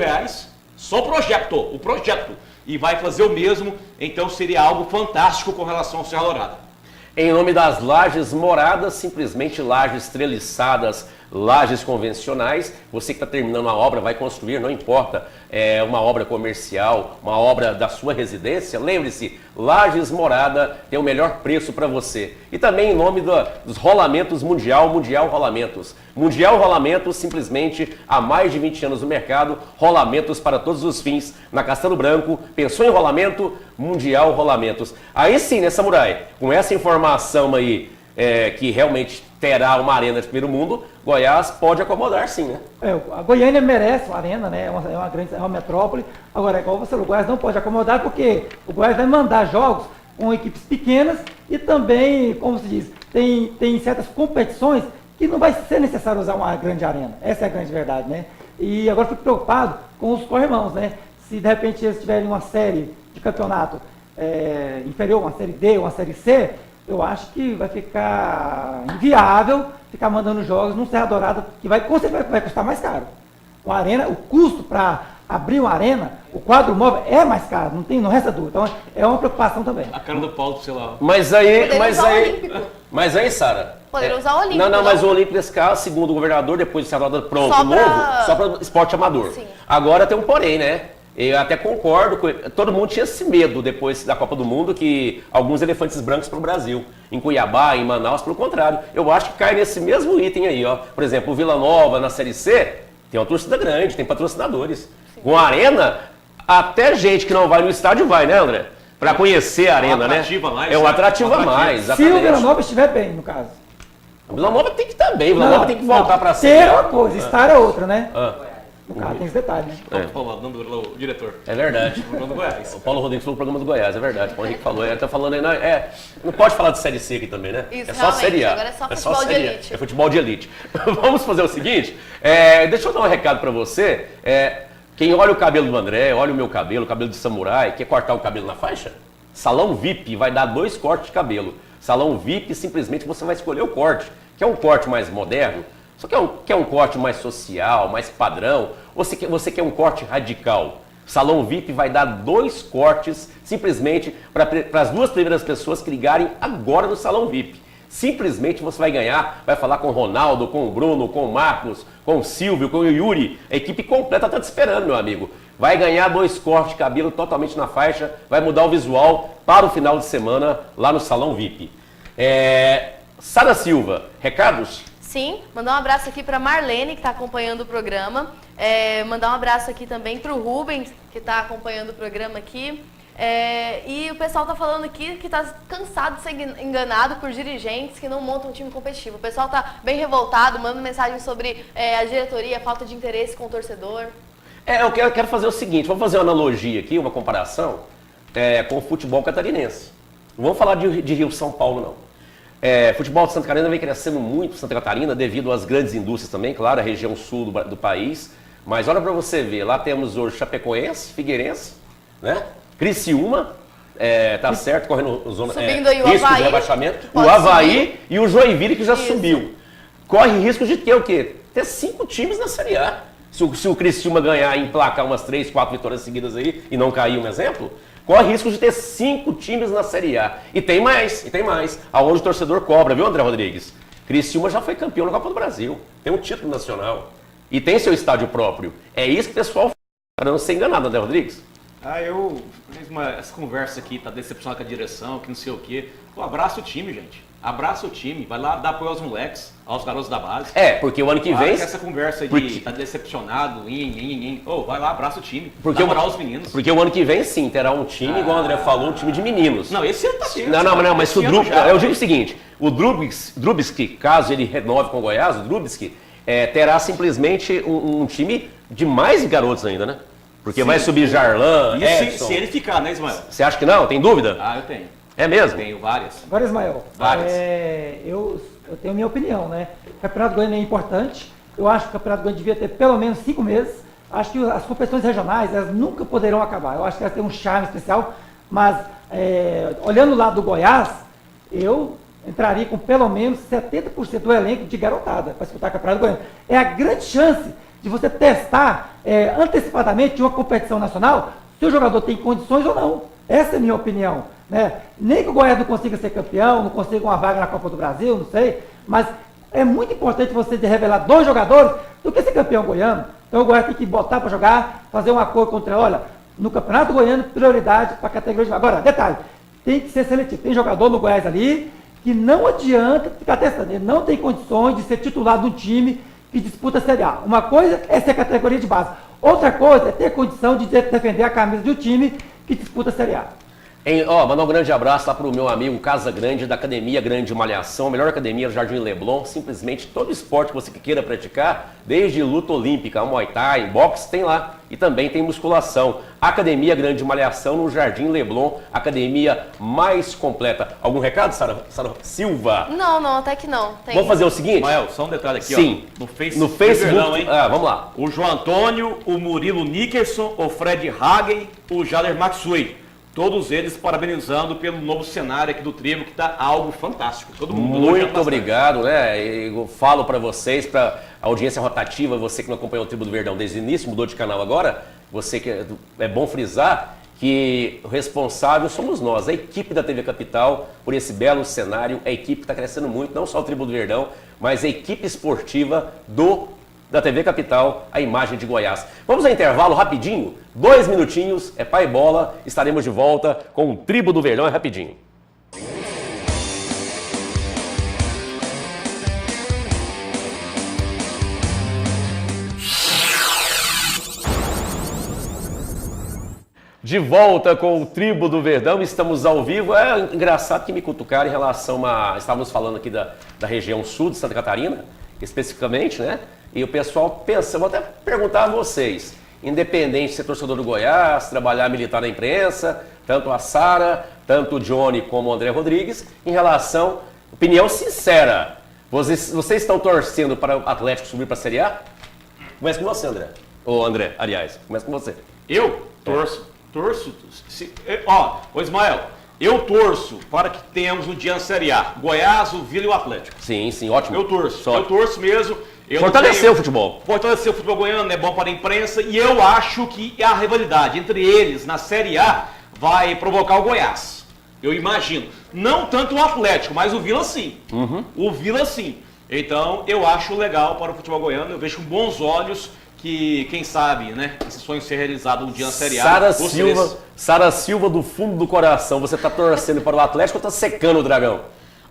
só o projeto, e vai fazer o mesmo, então seria algo fantástico com relação ao Serra Dourada. Em nome das lajes moradas, simplesmente lajes treliçadas, lajes convencionais, você que está terminando a obra, vai construir, não importa, uma obra comercial, uma obra da sua residência, lembre-se, Lajes Morada tem o melhor preço para você. E também em nome dos rolamentos Mundial Rolamentos. Mundial Rolamentos, simplesmente há mais de 20 anos no mercado, rolamentos para todos os fins. Na Castelo Branco, pensou em rolamento? Mundial Rolamentos. Aí sim, né, Samurai? Com essa informação aí que realmente terá uma arena de primeiro mundo, Goiás pode acomodar sim, né? A Goiânia merece uma arena, né? É uma metrópole. Agora, igual você falou, o Goiás não pode acomodar porque o Goiás vai mandar jogos com equipes pequenas e também, como se diz, tem certas competições que não vai ser necessário usar uma grande arena. Essa é a grande verdade, né? E agora fico preocupado com os corrimãos, né? Se de repente eles tiverem uma série de campeonato inferior, uma série D, uma série C, eu acho que vai ficar inviável ficar mandando jogos num Serra Dourada, que com certeza vai custar mais caro. Uma arena, o custo para abrir uma arena, o quadro móvel é mais caro, não resta dúvida. Então é uma preocupação também. A cara do Paulo, sei lá. Mas aí, Sara. Poderia usar o Olímpico. Não, mas o Olímpico, nesse caso, segundo o governador, depois de Serra Dourada pronto, só para esporte amador. Sim. Agora tem um porém, né? Eu até concordo, todo mundo tinha esse medo depois da Copa do Mundo, que alguns elefantes brancos para o Brasil, em Cuiabá, em Manaus, pelo contrário. Eu acho que cai nesse mesmo item aí, ó. Por exemplo, o Vila Nova na Série C tem uma torcida grande, tem patrocinadores. Sim. Com a arena, até gente que não vai no estádio vai, né, André? Para conhecer a arena, né? Mais, é um atrativo a mais. Se o Vila Nova estiver bem, no caso. O Vila Nova tem que estar bem, o Vila Nova tem que voltar para ser. Ter uma coisa, estar é outra, né? No caso, tem esse detalhe, né? O nome do diretor. É verdade. O nome do Goiás. O Paulo Rodrigues falou o programa do Goiás, é verdade. O Paulo Henrique falou, ele tá falando aí, não pode falar de Série C aqui também, né? Isso, é só Série A. Agora é só futebol de elite. É futebol de elite. Vamos fazer o seguinte, deixa eu dar um recado pra você. Quem olha o cabelo do André, olha o meu cabelo, o cabelo de samurai, quer cortar o cabelo na faixa? Salão VIP vai dar 2 cortes de cabelo. Salão VIP, simplesmente você vai escolher o corte. Quer um corte mais moderno? Só quer um corte mais social, mais padrão? Ou você quer um corte radical? Salão VIP vai dar 2 cortes simplesmente para as 2 primeiras pessoas que ligarem agora no Salão VIP. Simplesmente você vai ganhar, vai falar com o Ronaldo, com o Bruno, com o Marcos, com o Silvio, com o Yuri. A equipe completa está te esperando, meu amigo. Vai ganhar 2 cortes de cabelo totalmente na faixa, vai mudar o visual para o final de semana lá no Salão VIP. Sara Silva, recados? Sim, mandar um abraço aqui para Marlene, que está acompanhando o programa. Mandar um abraço aqui também para o Rubens, que está acompanhando o programa aqui. E o pessoal está falando aqui que está cansado de ser enganado por dirigentes que não montam um time competitivo. O pessoal está bem revoltado, mandando mensagem sobre a diretoria, a falta de interesse com o torcedor. Eu quero fazer o seguinte, vamos fazer uma analogia aqui, uma comparação com o futebol catarinense. Não vamos falar de Rio São Paulo, não. Futebol de Santa Catarina vem crescendo muito, Santa Catarina, devido às grandes indústrias também, claro, a região sul do país. Mas olha para você ver, lá temos hoje Chapecoense, Figueirense, né? Criciúma, tá certo, correndo subindo aí o risco Avaí, de rebaixamento. O Avaí subir. E o Joinville que já subiu. Corre risco de ter o quê? Ter 5 times na Série A. Se o Criciúma ganhar e emplacar umas 3, 4 vitórias seguidas aí e não cair um exemplo, corre risco de ter 5 times na Série A. E tem mais. Aonde o torcedor cobra, viu, André Rodrigues? Criciúma já foi campeão na Copa do Brasil. Tem um título nacional. E tem seu estádio próprio. É isso que o pessoal fala, para não ser enganado, André Rodrigues. Essa conversa aqui tá decepcionada com a direção, que não sei o quê. Pô, abraça o time, gente. Abraça o time. Vai lá dar apoio aos moleques, aos garotos da base. Porque o ano que vem... essa conversa de tá decepcionado, vai lá, abraça o time. Porque moral os meninos. Porque o ano que vem, sim, terá um time, igual o André falou, um time de meninos. Não, esse ano tá tendo. Não, mas o Drubsky... Eu digo o seguinte, o Drubsky, caso ele renove com o Goiás, o Drubsky terá simplesmente um time de mais garotos ainda, né? Porque sim, vai subir Jarlan, Edson. Se ele ficar, né, Ismael? Você acha que não? Tem dúvida? Eu tenho. É mesmo? Tenho várias. Agora, Ismael, várias. Eu tenho a minha opinião, né? O Campeonato Goiano é importante. Eu acho que o Campeonato Goiano devia ter pelo menos 5 meses. Acho que as competições regionais, elas nunca poderão acabar. Eu acho que elas têm um charme especial. Mas, olhando o lado do Goiás, eu entraria com pelo menos 70% do elenco de garotada para disputar o Campeonato Goiano. É a grande chance de você testar antecipadamente uma competição nacional, se o jogador tem condições ou não. Essa é a minha opinião. Né? Nem que o Goiás não consiga ser campeão, não consiga uma vaga na Copa do Brasil, não sei, mas é muito importante você revelar 2 jogadores do que ser campeão goiano. Então o Goiás tem que botar para jogar, fazer um acordo contra, olha, no Campeonato Goiano, prioridade para a categoria de... Agora, detalhe, tem que ser seletivo. Tem jogador no Goiás ali que não adianta ficar testando. Ele não tem condições de ser titular de um time que disputa a Série A. Uma coisa é ser categoria de base. Outra coisa é ter condição de defender a camisa de um time que disputa a Série A. Mandar um grande abraço lá pro meu amigo Casa Grande, da Academia Grande Malhação, a melhor academia do Jardim Leblon. Simplesmente todo esporte que você queira praticar, desde luta olímpica, Muay Thai, boxe, tem lá. E também tem musculação. Academia Grande Malhação no Jardim Leblon, academia mais completa. Algum recado, Sara Silva? Não, até que não. Tem. Vamos fazer o seguinte? Ismael, só um detalhe aqui, Sim. ó. No Facebook. Não, hein? Vamos lá. O João Antônio, o Murilo Nickerson, o Fred Hagen, o Jader Matsui. Todos eles parabenizando pelo novo cenário aqui do Tribo, que está algo fantástico. Todo mundo Muito obrigado, né? Eu falo para vocês, para a audiência rotativa, você que não acompanhou o Tribo do Verdão desde o início, mudou de canal agora, você que é bom frisar que o responsável somos nós, a equipe da TV Capital, por esse belo cenário. A equipe está crescendo muito, não só o Tribo do Verdão, mas a equipe esportiva da TV Capital, a imagem de Goiás. Vamos ao intervalo rapidinho, 2 minutinhos, é pai bola, estaremos de volta com o Tribo do Verdão, é rapidinho. De volta com o Tribo do Verdão, estamos ao vivo. É engraçado que me cutucaram em relação a... Estávamos falando aqui da região sul de Santa Catarina, especificamente, né? E o pessoal pensa, vou até perguntar a vocês, independente de ser torcedor do Goiás, trabalhar militar na imprensa, tanto a Sara, tanto o Johnny como o André Rodrigues, em relação, opinião sincera, vocês estão torcendo para o Atlético subir para a Série A? Começa com você, André. Ou André, aliás, começa com você. Eu torço. Ô Ismael, eu torço para que tenhamos um dia na Série A. Goiás, o Vila e o Atlético. Sim, ótimo. Eu torço mesmo. Fortalecer o futebol. Fortalecer o futebol goiano é bom para a imprensa e eu acho que a rivalidade entre eles na Série A vai provocar o Goiás. Eu imagino. Não tanto o Atlético, mas o Vila sim. O Vila sim. Então eu acho legal para o futebol goiano. Eu vejo com bons olhos que, quem sabe, né, esse sonho ser realizado um dia na Série A. Sara Silva, do fundo do coração, você está torcendo para o Atlético ou está secando o Dragão?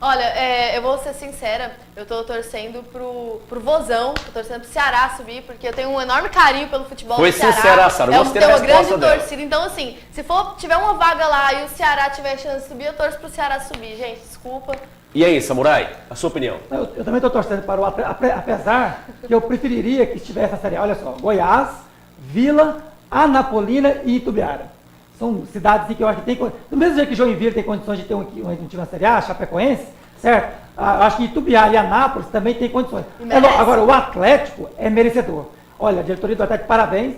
Olha, eu vou ser sincera, eu tô torcendo pro Vozão, tô torcendo pro Ceará subir, porque eu tenho um enorme carinho pelo futebol do Ceará. Foi sincera, Sara, eu gostei da resposta dela. É uma grande torcida, então assim, se tiver uma vaga lá e o Ceará tiver chance de subir, eu torço pro Ceará subir, gente, desculpa. E aí, Samurai, a sua opinião? Eu também estou torcendo para o Atlético, apesar que eu preferiria que estivesse a Série A, olha só, Goiás, Vila, Anapolina e Itubiara. São cidades que eu acho que tem, do mesmo jeito que Joinville tem condições de ter um time na Série A, Chapecoense, certo? Acho que Itubiara e Anápolis também tem condições. Agora, o Atlético é merecedor. Olha, a diretoria do Atlético, parabéns.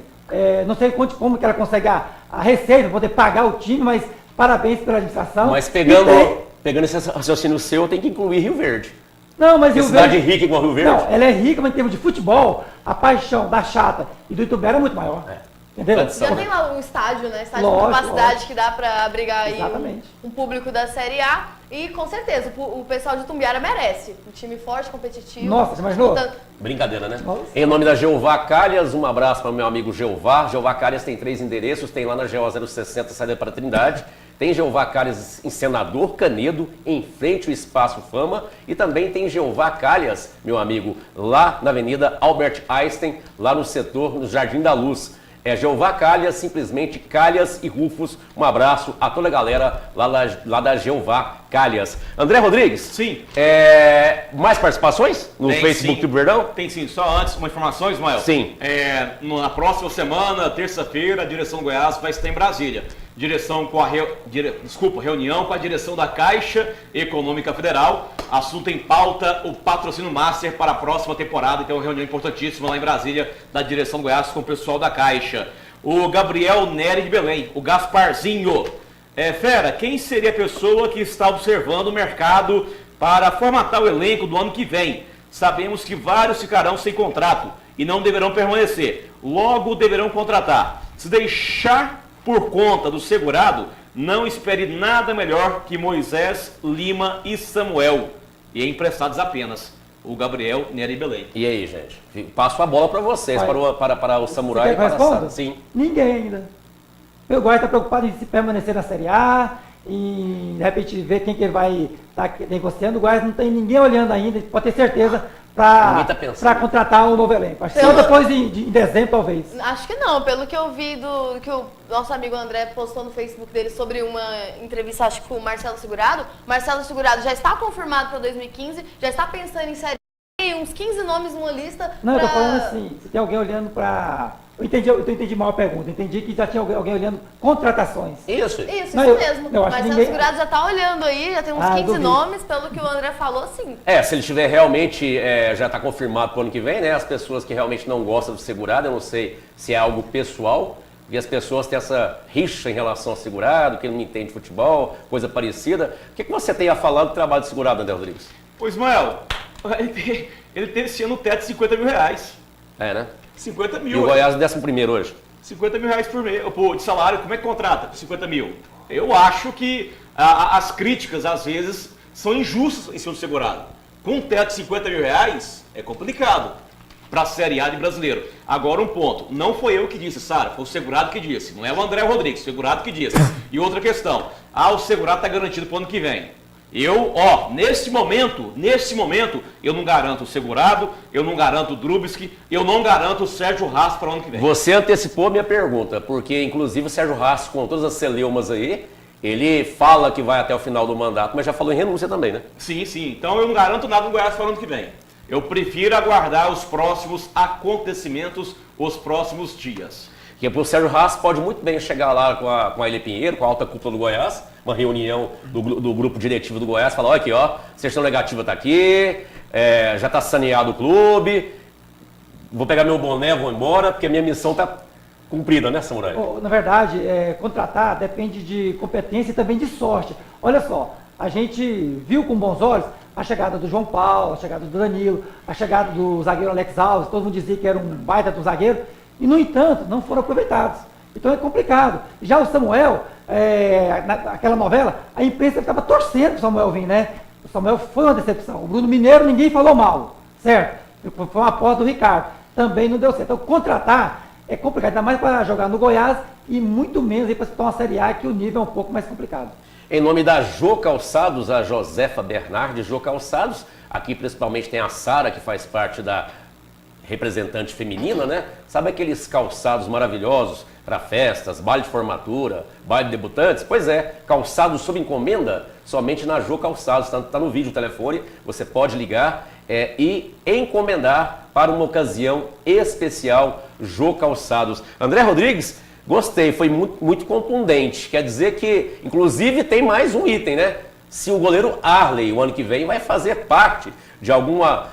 Não sei como que ela consegue a receita para poder pagar o time, mas parabéns pela administração. Mas pegando esse raciocínio seu, tem que incluir Rio Verde. Não, mas Rio Verde... cidade rica igual Rio Verde? Não, ela é rica, mas em termos de futebol, a paixão da Chata e do Itubiara é muito maior. Entendeu? Já tem lá o estádio, né? Estádio com capacidade que dá para abrigar aí um público da Série A. E com certeza, o pessoal de Itumbiara merece. Um time forte, competitivo. Nossa, você imaginou? Brincadeira, né? Nossa. Em nome da Jeová Calhas, um abraço para o meu amigo Jeová. Jeová Calhas tem 3 endereços, tem lá na GO 060, saída para Trindade. Tem Jeová Calhas em Senador Canedo, em frente ao Espaço Fama. E também tem Jeová Calhas, meu amigo, lá na Avenida Albert Einstein, lá no setor, no Jardim da Luz. É Jeová Calhas, simplesmente Calhas e Rufus. Um abraço a toda a galera lá da Jeová Calhas. André Rodrigues? Sim. Mais participações no Facebook do Verdão? Tem sim. Só antes, uma informação, Ismael. Sim. Na próxima semana, terça-feira, a direção do Goiás vai estar em Brasília. Reunião com a direção da Caixa Econômica Federal. Assunto em pauta, o patrocínio Master para a próxima temporada. Então, uma reunião importantíssima lá em Brasília da direção do Goiás com o pessoal da Caixa. O Gabriel Nery de Belém, o Gasparzinho. Fera, quem seria a pessoa que está observando o mercado para formatar o elenco do ano que vem? Sabemos que vários ficarão sem contrato e não deverão permanecer. Logo deverão contratar. Se deixar por conta do segurado, não espere nada melhor que Moisés, Lima e Samuel. E emprestados apenas. O Gabriel Nery Belém. E aí, gente? Passo a bola para vocês, para o Samurai e para a Sara. Sim. Ninguém ainda. O Goiás está preocupado em se permanecer na Série A, em de repente ver quem que ele vai estar negociando. O Goiás não tem ninguém olhando ainda, pode ter certeza, Ninguém tá pensando. para contratar um novo elenco. Acho que só depois em dezembro, talvez. Acho que não, pelo que eu vi que o nosso amigo André postou no Facebook dele sobre uma entrevista, acho que com o Marcelo Segurado. Marcelo Segurado já está confirmado para 2015, já está pensando em série B, uns 15 nomes numa lista. Não, eu tô falando assim, se tem alguém olhando para... Eu entendi mal a pergunta, entendi que já tinha alguém olhando contratações. Isso. Isso Não, mesmo. eu acho que Marcelo ninguém... Segurado já está olhando aí, já tem uns 15 duvido. nomes, pelo que o André falou, sim. Se ele tiver realmente, já está confirmado para o ano que vem, né? As pessoas que realmente não gostam do segurado, eu não sei se é algo pessoal, e as pessoas têm essa rixa em relação ao segurado, que ele não entende futebol, coisa parecida. O que você tem a falar do trabalho do segurado, André Rodrigues? Ô Ismael, ele tem esse ano um teto de 50 mil reais. Né? 50 E mil. o Goiás 11º hoje? 50 mil reais por mês, de salário, como é que contrata com 50 mil? Eu acho que as críticas, às vezes, são injustas em cima do segurado. Com um teto de 50 mil reais, é complicado para a Série A de brasileiro. Agora um ponto, não foi eu que disse, Sara, foi o segurado que disse, não é o André Rodrigues, o segurado que disse. E outra questão, o segurado está garantido para o ano que vem. Nesse momento, eu não garanto o segurado, eu não garanto o Drubsky, eu não garanto o Sérgio Haas para o ano que vem. Você antecipou a minha pergunta, porque inclusive o Sérgio Haas, com todas as celeumas aí, ele fala que vai até o final do mandato, mas já falou em renúncia também, né? Sim. Então eu não garanto nada no Goiás para o ano que vem. Eu prefiro aguardar os próximos acontecimentos, os próximos dias. Porque o Sérgio Haas pode muito bem chegar lá com a Ilha Pinheiro, com a alta cúpula do Goiás, uma reunião do grupo diretivo do Goiás, falar, aqui, sessão negativa está aqui, já está saneado o clube, vou pegar meu boné, vou embora, porque a minha missão está cumprida, né, Samurai? Na verdade, contratar depende de competência e também de sorte. Olha só, a gente viu com bons olhos a chegada do João Paulo, a chegada do Danilo, a chegada do zagueiro Alex Alves, todo mundo dizia que era um baita do zagueiro, e, no entanto, não foram aproveitados. Então é complicado. Já o Samuel, naquela novela, a imprensa estava torcendo para o Samuel vir, né? O Samuel foi uma decepção. O Bruno Mineiro, ninguém falou mal, certo? Foi uma aposta do Ricardo. Também não deu certo. Então, contratar é complicado, ainda mais para jogar no Goiás e muito menos para disputar uma Série A, que o nível é um pouco mais complicado. Em nome da Jô Calçados, a Josefa Bernardi, Jô Calçados, aqui principalmente tem a Sara, que faz parte da representante feminina, né? Sabe aqueles calçados maravilhosos para festas, baile de formatura, baile de debutantes? Pois é, calçados sob encomenda, somente na Jô Calçados, tá no vídeo, o telefone, você pode ligar e encomendar para uma ocasião especial, Jô Calçados. André Rodrigues, gostei, foi muito contundente, quer dizer que, inclusive, tem mais um item, né? Se o goleiro Arley, o ano que vem, vai fazer parte de alguma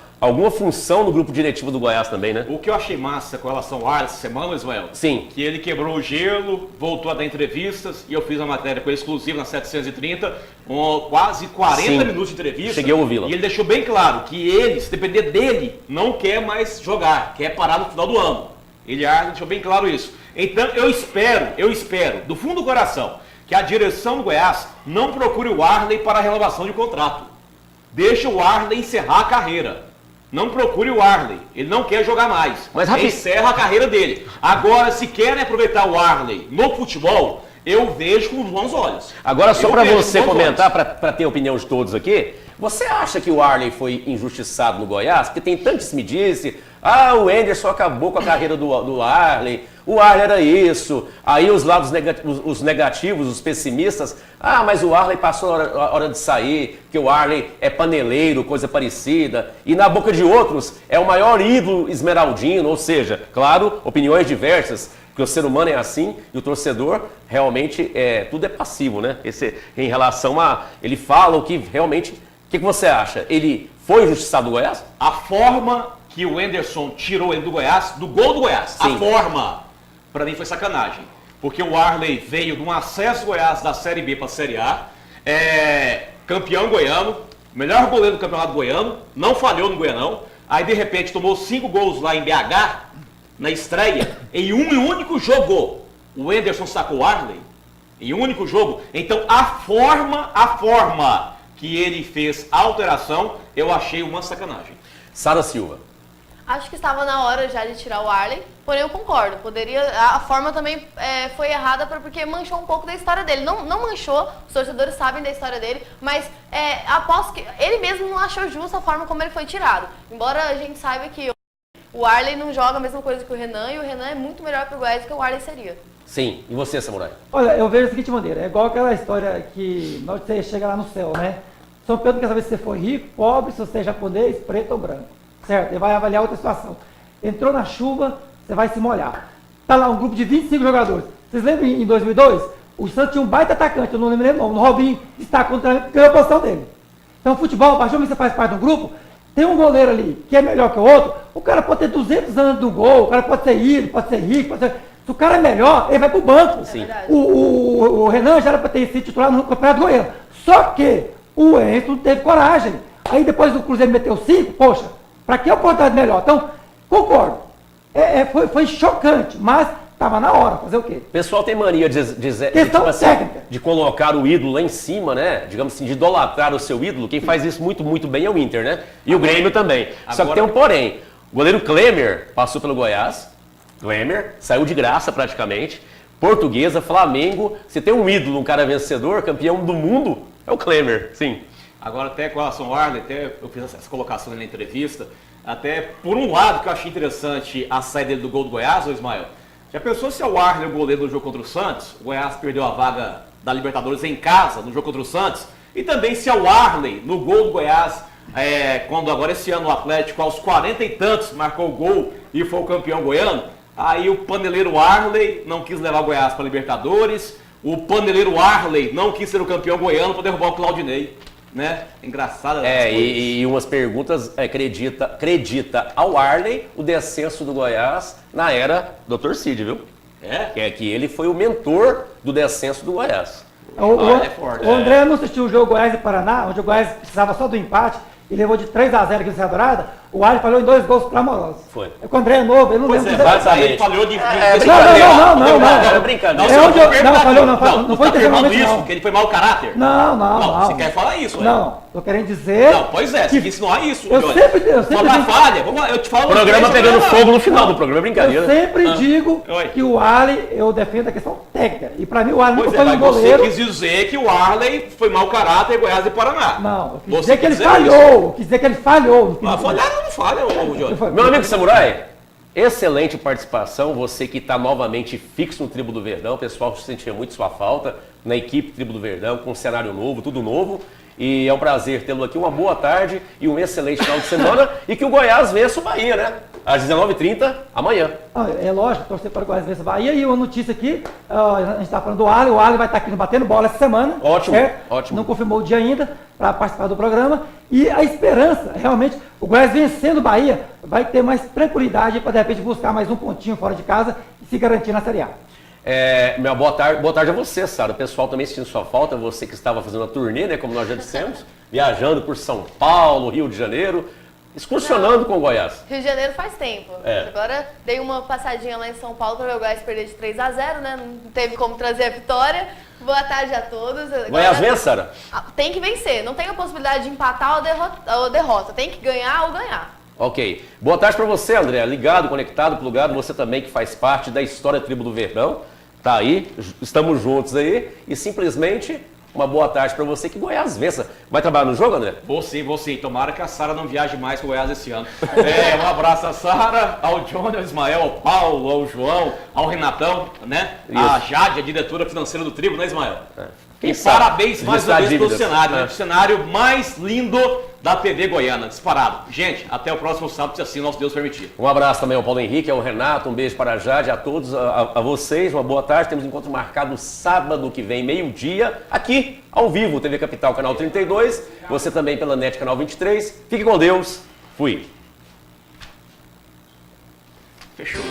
função no grupo diretivo do Goiás também, né? O que eu achei massa com relação ao Arley essa semana, Ismael, sim, que ele quebrou o gelo, voltou a dar entrevistas, e eu fiz uma matéria com ele exclusiva na 730, com quase 40 minutos de entrevista. Cheguei a ouvi-la. E ele deixou bem claro que ele, se depender dele, não quer mais jogar, quer parar no final do ano. Arley deixou bem claro isso. Então eu espero, do fundo do coração, que a direção do Goiás não procure o Arley para a renovação de contrato. Deixa o Arley encerrar a carreira. Não procure o Arley, ele não quer jogar mais. Mas encerra a carreira dele. Agora, se querem aproveitar o Arley no futebol, eu vejo com bons olhos. Agora, só para você comentar, para ter a opinião de todos aqui, você acha que o Arley foi injustiçado no Goiás? Porque tem tanto que se me disse, o Anderson acabou com a carreira do Arley, o Arley era isso, aí os lados os negativos, os pessimistas, mas o Arley passou a hora de sair, que o Arley é paneleiro, coisa parecida, e na boca de outros é o maior ídolo esmeraldino, ou seja, claro, opiniões diversas, porque o ser humano é assim e o torcedor realmente tudo é passivo, né? Em relação ele fala o que realmente... O que você acha? Ele foi injustiçado do Goiás? A forma que o Anderson tirou ele do Goiás, do gol do Goiás, sim, a forma, pra mim foi sacanagem. Porque o Arley veio de um acesso do Goiás da Série B pra Série A, campeão goiano, melhor goleiro do campeonato goiano, não falhou no Goianão, aí de repente tomou 5 gols lá em BH, na estreia, em um único jogo. O Anderson sacou o Arley em um único jogo. Então a forma que ele fez a alteração, eu achei uma sacanagem. Sara Silva. Acho que estava na hora já de tirar o Arley, porém eu concordo. A forma também foi errada porque manchou um pouco da história dele. Não manchou, os torcedores sabem da história dele, mas aposto que ele mesmo não achou justa a forma como ele foi tirado. Embora a gente saiba que o Arley não joga a mesma coisa que o Renan, e o Renan é muito melhor para o Goiás do que o Arley seria. Sim, e você, Samurai? Olha, eu vejo da seguinte maneira, é igual aquela história que na hora que você chega lá no céu, né? São Pedro quer saber se você foi rico, pobre, se você é japonês, preto ou branco. Certo? Ele vai avaliar outra situação. Entrou na chuva, você vai se molhar. Tá lá um grupo de 25 jogadores. Vocês lembram em 2002? O Santos tinha um baita atacante, eu não lembro o nome, o Robinho, está contra ganhou a posição dele. Então, futebol, a partir do momento que você faz parte de um grupo, tem um goleiro ali que é melhor que o outro, o cara pode ter 200 anos do gol, o cara pode ser ídolo, pode ser rico, pode ser... Se o cara é melhor, ele vai pro banco. Sim. O Renan já era para ter sido titular no Campeonato Goiano. Só que o Enzo teve coragem. Aí depois do Cruzeiro meteu 5, poxa, para que oportunidade melhor? Então, concordo. Foi chocante, mas estava na hora, fazer o quê? O pessoal tem mania de colocar o ídolo lá em cima, né? Digamos assim, de idolatrar o seu ídolo. Quem faz isso muito, muito bem é o Inter, né? E o Grêmio também. Só que tem um porém. O goleiro Klemer passou pelo Goiás. Klemer saiu de graça praticamente. Portuguesa, Flamengo. Você tem um ídolo, um cara vencedor, campeão do mundo, é o Klemer, sim. Agora, até com relação ao Arley, até eu fiz essa colocação na entrevista, até por um lado que eu achei interessante a saída dele do gol do Goiás, ô Ismael. Já pensou se é o Arley o goleiro do jogo contra o Santos? O Goiás perdeu a vaga da Libertadores em casa, no jogo contra o Santos. E também se é o Arley no gol do Goiás, quando agora esse ano o Atlético, aos 40 e tantos, marcou o gol e foi o campeão goiano. Aí o paneleiro Arley não quis levar o Goiás para a Libertadores. O paneleiro Arley não quis ser o campeão goiano para derrubar o Claudinei. Né? Engraçado. E umas perguntas, acredita ao Arley o descenso do Goiás na era Dr. Cid, viu? Que ele foi o mentor do descenso do Goiás. O André não assistiu o jogo Goiás e Paraná, onde o Goiás precisava só do empate e levou de 3-0 aqui no Serra Dourada. O Arley falhou em 2 gols clamorosos. Foi. O André é novo, ele não lembra. Ele falhou de... Não, é brincadeira. Não foi intencionalmente não. Que ele foi mau caráter? Não. Você quer falar isso, Não, tô querendo dizer... Não, pois é, você quer insinuar isso. Eu sempre falha, eu te falo... O programa pegando fogo no final do programa, é brincadeira. Eu sempre digo que o Arley, eu defendo a questão técnica. E pra mim o Arley nunca foi um goleiro... Você quis dizer que o Arley foi mau caráter em Goiás e Paraná. Não, eu quis dizer que ele falhou. Eu quis dizer que ele falhou. Falhar não falha, Meu amigo Samurai, excelente participação. Você que está novamente fixo no Tribo do Verdão. O pessoal sentia muito sua falta na equipe Tribo do Verdão, com um cenário novo, tudo novo. E é um prazer tê-lo aqui. Uma boa tarde e um excelente final de semana. E que o Goiás vença o Bahia, né? Às 19h30, amanhã. É lógico, torcer para o Goiás vença o Bahia. E uma notícia aqui, a gente está falando do Arley. O Arley vai estar aqui no Batendo Bola essa semana. Ótimo, ótimo. Não confirmou o dia ainda para participar do programa. E a esperança, realmente, o Goiás vencendo o Bahia, vai ter mais tranquilidade para, de repente, buscar mais um pontinho fora de casa e se garantir na Série A. Minha boa tarde a você, Sara. O pessoal também sentindo sua falta, você que estava fazendo a turnê, né, como nós já dissemos, viajando por São Paulo, Rio de Janeiro, excursionando com o Goiás. Rio de Janeiro faz tempo. Agora dei uma passadinha lá em São Paulo para ver o Goiás perder de 3-0, né? Não teve como trazer a vitória. Boa tarde a todos. Goiás vence, Sara? Tem que vencer. Não tem a possibilidade de empatar ou derrota. Tem que ganhar ou ganhar. Ok. Boa tarde para você, André. Ligado, conectado, plugado. Você também que faz parte da história Tribo do Verdão. Tá aí, estamos juntos aí. E simplesmente uma boa tarde para você que Goiás vença. Vai trabalhar no jogo, André? Vou sim. Tomara que a Sara não viaje mais com o Goiás esse ano. Um abraço à Sara, ao Johnny, ao Ismael, ao Paulo, ao João, ao Renatão, né? Isso. A Jade, a diretora financeira do Tribo, né, Ismael? E parabéns mais uma vez pelo cenário, né? O cenário mais lindo da TV goiana, disparado. Gente, até o próximo sábado, se assim nosso Deus permitir. Um abraço também ao Paulo Henrique, ao Renato, um beijo para a Jade, a todos, a vocês, uma boa tarde. Temos um encontro marcado sábado que vem, meio-dia, aqui, ao vivo, TV Capital, canal 32. Você também pela NET, canal 23. Fique com Deus. Fui. Fechou.